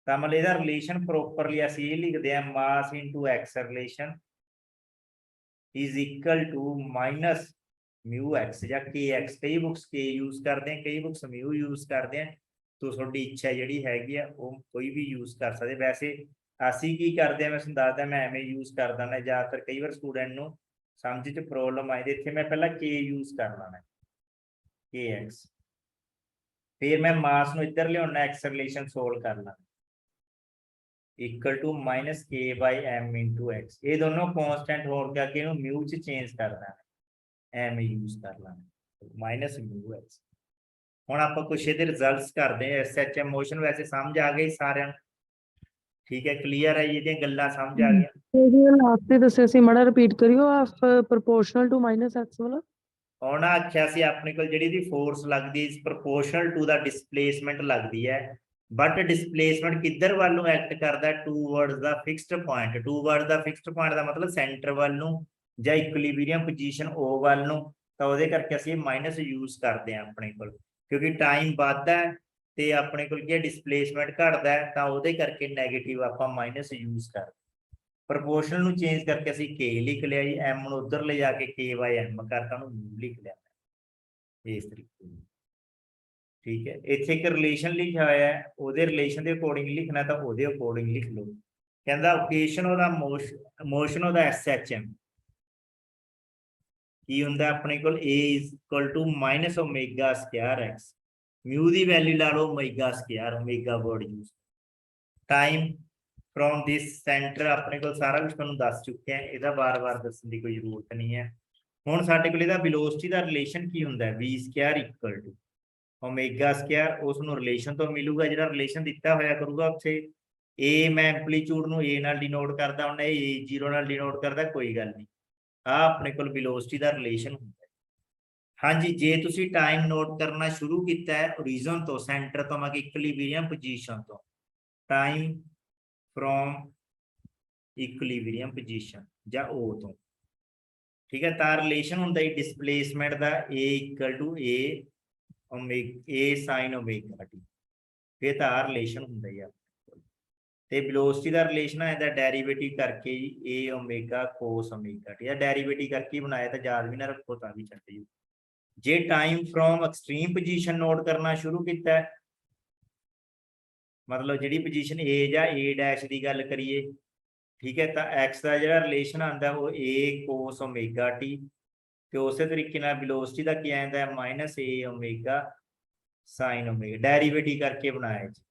ਤਾਂ ਮਤਲਬ ਇਹਦਾ ਰਿਲੇਸ਼ਨ ਪ੍ਰੋਪਰਲੀ ਅਸੀਂ ਇਹ ਲਿਖਦੇ ਆ mass into acceleration is equal to minus mu x या के एक्स। कई बुक्स के यूज करते हैं, कई बुक्स म्यू यूज करते हैं, तो थोड़ी इच्छा जी हैगी है वो कोई भी यूज कर सकते। वैसे ਅਸੀਂ ਕੀ ਕਰਦੇ ਆ, ਮੈਂ ਤੁਹਾਨੂੰ ਦੱਸਦਾ, ਮੈਂ ਐਵੇਂ ਯੂਜ਼ ਕਰਦਾ ਨਾ, ਜ਼ਿਆਦਾਤਰ ਕਈ ਵਾਰ ਸਟੂਡੈਂਟ ਨੂੰ ਸਮਝ 'ਚ ਪ੍ਰੋਬਲਮ ਆਈ, ਇੱਥੇ ਮੈਂ ਪਹਿਲਾਂ ਕੇ ਯੂਜ਼ ਕਰ ਲੈਣਾ, ਕੇ ਐਕਸ, ਫਿਰ ਮੈਂ ਮਾਸ ਨੂੰ ਇੱਧਰ ਲਿਆਉਣਾ, ਐਕਸਲਰੇਸ਼ਨ ਸੋਲਵ ਕਰਨਾ, equal to minus k by m into x. ਇਹ ਦੋਨੋਂ ਕੌਨਸਟੈਂਟ ਹੋਣ ਕਰਕੇ ਇਹਨੂੰ ਮਿਊ 'ਚ ਚੇਂਜ ਕਰਨਾ, ਐਵੇਂ ਯੂਜ਼ ਕਰ ਲੈਣਾ, ਮਾਈਨਸ ਮਿਊ ਐਕਸ। ਹੁਣ ਆਪਾਂ ਕੁਛ ਇਹਦੇ ਰਿਜ਼ਲਟਸ ਕਰਦੇ ਹਾਂ। ਐਸਐਚਐਮ ਮੋਸ਼ਨ ਵੈਸੇ ਸਮਝ ਆ ਗਈ ਸਾਰਿਆਂ ਨੂੰ, ठीक है, क्लियर है, ये गल्ला समझ आ गया। लास्ट दस्सिया सी माड़ा रिपीट करियो, आप प्रोपोर्शनल टू माइनस एक्स वाला ਉਹਨਾਂ ਆਖਿਆ ਸੀ ਆਪਣੇ ਕੋਲ ਜਿਹੜੀ ਦੀ ਫੋਰਸ ਲੱਗਦੀ ਇਸ ਪ੍ਰੋਪੋਰਸ਼ਨਲ ਟੂ ਦਾ ਡਿਸਪਲੇਸਮੈਂਟ ਲੱਗਦੀ ਹੈ, ਬਟ ਡਿਸਪਲੇਸਮੈਂਟ ਕਿੱਧਰ ਵੱਲ ਨੂੰ ਐਕਟ ਕਰਦਾ, ਟੂਵਰਡਸ ਦਾ ਫਿਕਸਡ ਪੁਆਇੰਟ। ਟੂਵਰਡਸ ਦਾ ਫਿਕਸਡ ਪੁਆਇੰਟ ਦਾ ਮਤਲਬ ਸੈਂਟਰ ਵੱਲ ਨੂੰ ਜਾਂ ਇਕੁਇਲਿਬਰੀਅਮ ਪੋਜੀਸ਼ਨ ਉਹ ਵੱਲ ਨੂੰ, ਤਾਂ ਉਹਦੇ ਕਰਕੇ ਅਸੀਂ ਮਾਈਨਸ ਯੂਜ਼ ਕਰਦੇ ਹਾਂ ਆਪਣੇ ਕੋਲ, ਕਿਉਂਕਿ ਟਾਈਮ ਵੱਧਦਾ ਹੈ ਤੇ ਆਪਣੇ ਕੋਲ ਕੀ ਡਿਸਪਲੇਸਮੈਂਟ ਘਟਦਾ ਹੈ, ਤਾਂ ਉਹਦੇ ਕਰਕੇ ਨੈਗੇਟਿਵ ਆਪਾਂ ਮਾਈਨਸ ਯੂਜ਼ ਕਰਦੇ। ਪ੍ਰੋਪੋਰਸ਼ਨਲ ਨੂੰ ਚੇਂਜ ਕਰਕੇ ਅਸੀਂ ਕੇ ਲਿਖ ਲਿਆ ਜੀ, ਐਮ ਨੂੰ ਉਧਰ ਲੈ ਜਾ ਕੇ ਕੇ ਬਾਈ ਐਮ ਕਰਤਾ, ਉਹਨੂੰ ਮਿਊ ਲਿਖ ਲਿਆ ਇਸ ਤਰੀਕੇ ਨਾਲ, ਠੀਕ ਹੈ। ਇੱਥੇ ਇੱਕ ਰਿਲੇਸ਼ਨ ਲਿਖਿਆ ਹੋਇਆ ਹੈ, ਉਹਦੇ ਰਿਲੇਸ਼ਨ ਦੇ ਅਕੋਰਡਿੰਗ ਲਿਖਣਾ ਤਾਂ ਉਹਦੇ ਅਕੋਰਡਿੰਗ ਲਿਖ ਲਓ। ਕਹਿੰਦਾ ਓਕੇਸ਼ਨ ਉਹਦਾ ਮੋਸ਼ਨ ਉਹਦਾ ਐਸਐਚਐਮ ਕੀ ਹੁੰਦਾ ਆਪਣੇ ਕੋਲ, a is equal to minus omega square x, mu ਦੀ ਵੈਲਿਊ ਲਾ ਲਓ omega square, omega word use. Time from this centre अपने को सारा कुछ तुहानूं दस चुके हैं, इहदा बार-बार दस्सण दी कोई जरूरत नहीं है। हुण साडे कोल इहदा वेलोसिटी दा रिलेशन की हुंदा है, v square equal to omega square, उस नूं रिलेशन तो मिलूगा जिहड़ा रिलेशन दिता होया करूगा उत्थे। ए मैं एंपलीट्यूड नूं a नाल डिनोट करदा हुंदा, ए जीरो नाल डिनोट करदा, कोई गल नहीं, आ अपने कोल वेलोसिटी दा रिलेशन हुंदा है। हाँ जी, जे तुसीं टाइम नोट करना शुरू कीता है ओरिजिन तो, सेंटर तो मतलब इक्विलिब्रियम पोजीशन तो, टाइम फ्रॉम इक्विलिब्रियम पोजीशन या ओ तो, ठीक है, तार रिलेशन हुंदा है डिस्प्लेसमेंट दा a equal to a sin omega t, फिर तार रिलेशन हुंदा है ते वेलोसिटी दा रिलेशन है दा डेरिवेटिव करके a omega cos omega t, या डेरिवेटिव करके बनाया तो याद भी ना रखो तां भी चल जू। जे time from extreme position note करना शुरू किया है, मतलब जी पोजीशन ए या ए डैश की गल करिए, ठीक है, तो एक्स का जो रिलेशन आता वो ए कोस ओमेगा टी, तो उस तरीके वेलोसिटी का क्या आता है माइनस ए ओमेगा साइन ओमेगा, डेरिवेटिव करके बनाया जी।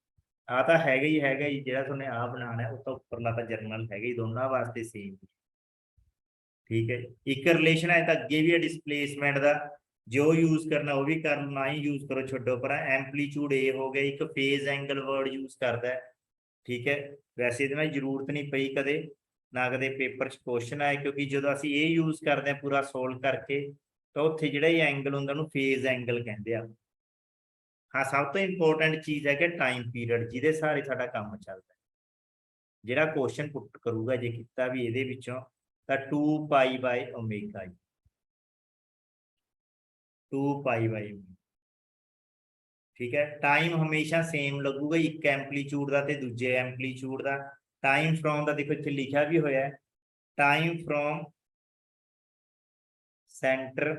आ तो है ही है जी, जो तुमने आ बनाना है उस तो उपरला तो जर्नल है ही, दोनों वास्ते सेम, ठीक है। एक रिलेशन है तो अगे भी है डिस्प्लेसमेंट का, जो यूज करना वो भी कर, ना ही यूज करो छोड़ो पर। एंपलीट्यूड ए हो गया, एक फेज एंगल वर्ड यूज करता है, ठीक है। वैसे ये जरूरत नहीं पई कदे ना कदे पेपर च क्वेश्चन आए, क्योंकि जो असीं ये यूज करते हैं पूरा सोल्व करके, तो उत्थे जिहड़ा एंगल हुंदा उहनूं फेज एंगल कहंदे आ। हाँ, सब तो इंपोर्टेंट चीज़ है कि टाइम पीरियड जिहदे सहारे साडा काम चलदा है, जिहड़ा क्वेश्चन पुट करूगा जे किता भी इहदे विचों तां 2 pi by omega, 2 pi by, ठीक है। टाइम हमेशा सेम लगूगा, एक एंपलीट्यूड का ते दूजे एंपलीट्यूड का। टाइम फ्रॉम का देखो इत्थे लिखा भी होया है, time from centre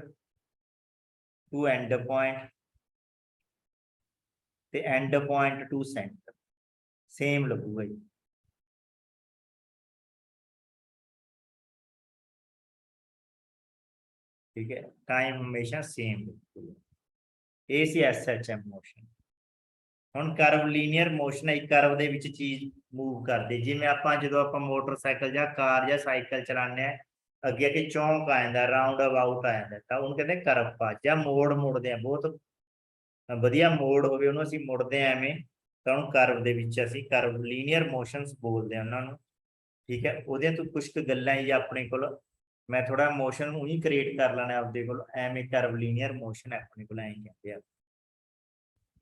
to end point ते end point to centre same लगूगा जी, ठीक है। टाइम हमेशा सेम लगूगा, ये सी एसएचएम मोशन। हुण करव लीनियर मोशन, एक करव दे विच चीज मूव करदे, जिवें आपां जदों आपां मोटरसाइकिल जां कार जां साइकिल चलाने आ, अगे अगे चौंक आ जांदा, राउंड अबाउट आ जांदा, तां उहनूं कहंदे करव पाथ, जां मोड़ मुड़दे आ, बहुत वधिया मोड़ होवे उहनूं असीं मुड़दे आ एवें, तां उहनूं करव दे विच असीं करव लीनियर मोशनस बोलदे आ उहनां नूं, ठीक है ਉਹਦੇ ਤੋਂ ਕੁਝ ਕੁ ਗੱਲਾਂ ਹੀ ਆਪਣੇ ਕੋਲ ਮੈਂ ਥੋੜਾ ਮੋਸ਼ਨ ਨੂੰ ਹੀ ਕ੍ਰੀਏਟ ਕਰ ਲੈਣਾ ਆਪਦੇ ਕੋਲ ਐਵੇਂ ਕਰਵਲੀਨੀਅਰ ਮੋਸ਼ਨ ਆਪਣੇ ਕੋਲ ਐਂ ਕਹਿੰਦੇ ਆ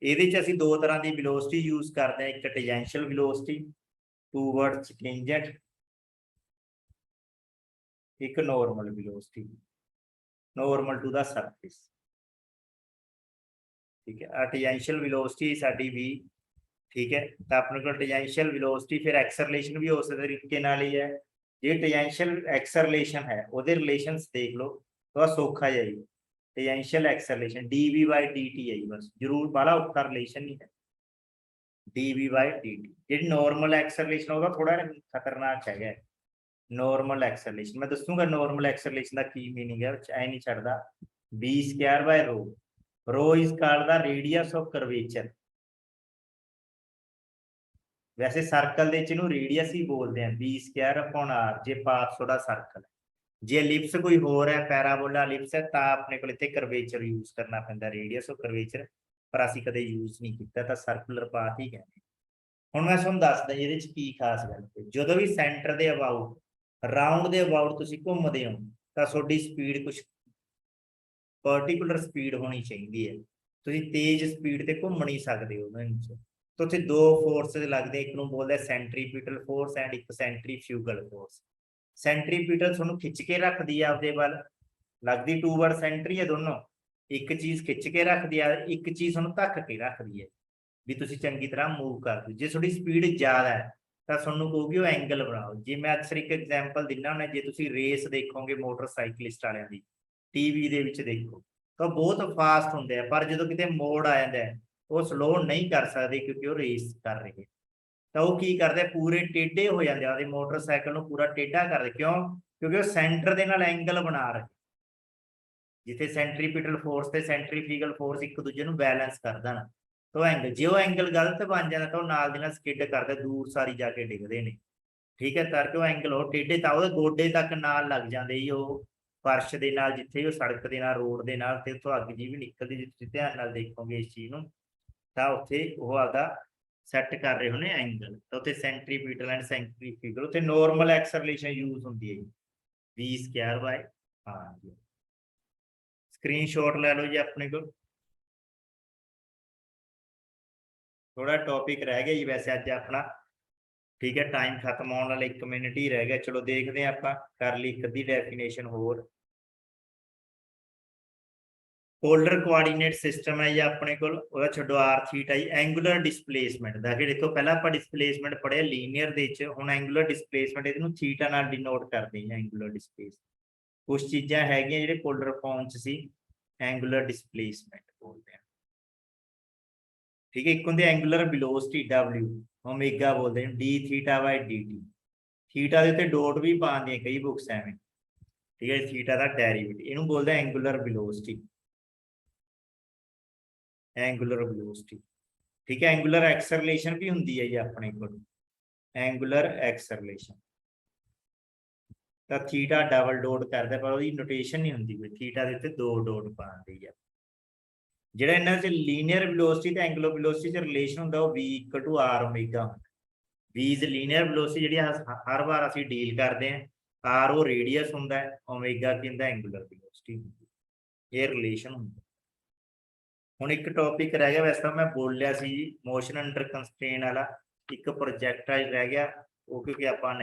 ਇਹਦੇ ਚ ਅਸੀਂ ਦੋ ਤਰ੍ਹਾਂ ਦੀ ਵੈਲੋਸਿਟੀ ਯੂਜ਼ ਕਰਦੇ ਹਾਂ ਇੱਕ ਟੈਂਜੈਂਸ਼ੀਅਲ ਵੈਲੋਸਿਟੀ ਟੂਵਰਡਸ ਟੈਂਜੈਂਟ ਇੱਕ ਨੋਰਮਲ ਵੈਲੋਸਿਟੀ ਨੋਰਮਲ ਟੂ ਦਾ ਸਰਫੇਸ ठीक है टेंजेंशियल वेलोसिटी साडी भी ठीक है तो अपने को टेंजेंशियल वेलोसिटी फिर एक्सेलरेशन भी उस तरीके नाल ही है जे टेंजेंशियल एक्सेलरेशन है ओदे रिलेशंस देख लो तो सौखा है टेंजेंशियल एक्सेलरेशन dv/dt है बस जरूर बाला औखा रिलेशन नहीं है dv/dt जी नॉर्मल एक्सेलरेशन होगा थोड़ा खतरनाक है नॉर्मल एक्सेलरेशन मैं दसूंगा नॉर्मल एक्सेलरेशन का की मीनिंग है ऐ नहीं छड़दा v²/ρ rho is called the radius of curvature वैसे सर्कल ਦੇ ਚ ਨੂੰ ਰੇਡੀਅਸ ਹੀ ਬੋਲਦੇ ਆ b²/r ਜੇ ਪਾਥ ਥੋੜਾ ਸਰਕਲ ਹੈ ਜੇ ਐਲਿਪਸ ਕੋਈ ਹੋਰ ਹੈ ਪੈਰਾਬੋਲਾ ਐਲਿਪਸ ਹੈ ਤਾਂ ਆਪਣੇ ਕੋਲ ਇੱਥੇ ਕਰਵੇਚਰ ਯੂਜ਼ ਕਰਨਾ ਪੈਂਦਾ ਰੇਡੀਅਸ ਆਫ ਕਰਵੇਚਰ ਪਰ ਅਸੀਂ ਕਦੇ ਯੂਜ਼ ਨਹੀਂ ਕੀਤਾ ਤਾਂ ਸਰਕੂਲਰ ਪਾਥ ਹੀ ਕਹਿੰਦੇ ਹੁਣ ਮੈਂ ਤੁਹਾਨੂੰ ਦੱਸਦਾ ਇਹਦੇ ਚ ਕੀ ਖਾਸ ਗੱਲ ਹੈ ਜਦੋਂ ਵੀ ਸੈਂਟਰ ਦੇ ਅਬਾਊਟ ਰਾਉਂਡ ਦੇ ਅਬਾਊਟ ਤੁਸੀਂ ਘੁੰਮਦੇ ਹੋ ਤਾਂ ਤੁਹਾਡੀ ਸਪੀਡ ਕੁਝ पर्टिकुलर स्पीड होनी चाहिए है तुसीं तेज स्पीड ते घूम नहीं सकते हो तो उत्थे दो फोर्स लगते एक नूं बोलदे सेंट्रीपिटल फोर्स एंड एक सेंट्रीफ्यूगल फोर्स सेंट्रीपिटल तुहानूं खिच के रखदी है आपदे वल लगदी टूवर्ड सेंट्री है दोनों एक चीज खिच के रखदी है एक चीज तुहानूं धक के रखदी है भी तुसीं चंगी तरह मूव कर दो जे तुहाडी स्पीड ज़्यादा है तो तुहानूं कहोगी वो एंगल बनाओ जे मैं अक्सर एक एग्जाम्पल दिना हुंदा जे तुसीं रेस देखोगे मोटरसाइकिलिस्ट वालियां दी टीवी ਦੇ ਵਿੱਚ ਦੇਖੋ ਤਾਂ ਬਹੁਤ ਫਾਸਟ ਹੁੰਦੇ ਆ ਪਰ ਜਦੋਂ ਕਿਤੇ ਮੋੜ ਆ ਜਾਂਦਾ ਹੈ ਉਹ ਸਲੋ ਨਹੀਂ ਕਰ ਸਕਦੇ ਕਿਉਂਕਿ ਉਹ ਰੇਸ ਕਰ ਰਹੇ ਤਾਂ ਉਹ ਕੀ ਕਰਦੇ ਪੂਰੇ ਟੇਢੇ ਹੋ ਜਾਂਦੇ ਆ ਉਹਦੇ ਮੋਟਰਸਾਈਕਲ ਨੂੰ ਪੂਰਾ ਟੇਢਾ ਕਰਦੇ ਕਿਉਂ ਕਿਉਂਕਿ ਉਹ ਸੈਂਟਰ ਦੇ ਨਾਲ ਐਂਗਲ ਬਣਾ ਰਹੇ ਜਿੱਥੇ ਸੈਂਟਰੀਪੀਟਲ ਫੋਰਸ ਤੇ ਸੈਂਟਰੀਫਿਊਗਲ ਫੋਰਸ ਇੱਕ ਦੂਜੇ ਨੂੰ ਬੈਲੈਂਸ ਕਰਦਾ ਨਾ ਤਾਂ ਐਂਗਲ ਜੇ ਉਹ ਐਂਗਲ ਗਲਤ ਬਣ ਜਾਂਦਾ ਤਾਂ ਉਹ ਨਾਲ ਦੀ ਨਾਲ ਸਕਿਡ ਕਰਦੇ ਦੂਰ ਸਾਰੀ ਜਾ ਕੇ ਡਿੱਗਦੇ ਨੇ ਠੀਕ ਹੈ ਕਰਕੇ ਉਹ ਐਂਗਲ ਉਹ ਟੇਢੇ ਤਾਂ ਉਹਦੇ ਗੋਡੇ ਤੱਕ ਨਾਲ ਲੱਗ ਜਾਂਦੇ ਜੀ ਉਹ फर्श के नाल जिथे वो सड़क के नाल रोड के नाल ते उत्थों अग जी भी निकलती जे तुसीं ध्यान नाल देखोगे इस चीज़ नूं तां उत्थे वो आपदा सैट कर रहे होने एंगल तो उत्थे सेंट्रीपिटल एंड सेंट्रीफ्यूगल उत्थे नॉर्मल एक्सेलरेशन यूज होंदी है v²/ हाँ जी स्क्रीनशॉट लै लो जी अपने को थोड़ा टॉपिक रह गया जी वैसे अज अपना ठीक है टाइम खत्म होने वाला 1 मिनट ही रह गया चलो देखते हैं आप कर ली एक अद्धी डेफिनेशन होर पोलर कोआर्डीनेट सिस्टम है या अपने को छोड़ो r थीटा एंगुलर डिस्प्लेसमेंट दा कि देखो पहला आप डिस्प्लेसमेंट पढ़िया लीनियर दे च हुण एंगुलर डिस्प्लेसमेंट इहनूं थीटा नाल डिनोट करदे हैं एंगुलर डिस्प्लेस कुछ चीज़ां हैगियां जिहड़े पोलर फॉर्म च सी एंगुलर डिस्प्लेसमेंट बोलते हैं ठीक है एक होंदे एंगुलर वेलोसिटी w ओमेगा बोलते हैं d²/dt थीटा के उत्ते डॉट भी पाते हैं कई बुक्स एवं ठीक है थीटा का डेरिवेटिव इनू बोलते हैं एंगुलर वेलोसिटी ठीक है एंगुलर एक्सेलरेशन भी होंगी है जी अपने को एंगुलर एक्सेलरेशन तो थीटा डबल डॉट करता पर उसकी नोटेशन नहीं होंगी कोई थीटा के उत्ते दो डॉट पाते हैं ਜਿਹੜਾ ਇਹਨਾਂ ਚ ਲੀਨੀਅਰ ਵੈਲੋਸਿਟੀ ਤੇ ਐਂਗੂਲਰ ਵੈਲੋਸਿਟੀ ਚ ਰਿਲੇਸ਼ਨ ਹੁੰਦਾ ਉਹ v = r omega v is linear velocity ਜਿਹੜੀ ਹਰ ਵਾਰ ਅਸੀਂ ਡੀਲ ਕਰਦੇ ਹਾਂ r ਉਹ ਰੇਡੀਅਸ ਹੁੰਦਾ ਹੈ ਓਮੇਗਾ ਕੀ ਹੁੰਦਾ ਐਂਗੂਲਰ ਵੈਲੋਸਿਟੀ ਇਹ ਰਿਲੇਸ਼ਨ ਹੁੰਦਾ ਹੁਣ ਇੱਕ ਟੌਪਿਕ ਰਹਿ ਗਿਆ ਵੈਸੇ ਤਾਂ ਮੈਂ ਬੋਲਿਆ ਸੀ ਮੋਸ਼ਨ ਅੰਡਰ ਕੰਸਟ੍ਰੇਨ ਵਾਲਾ ਇੱਕ ਪ੍ਰੋਜੈਕਟ ਰਹਿ ਗਿਆ ਉਹ ਕਿਉਂਕਿ ਆਪਾਂ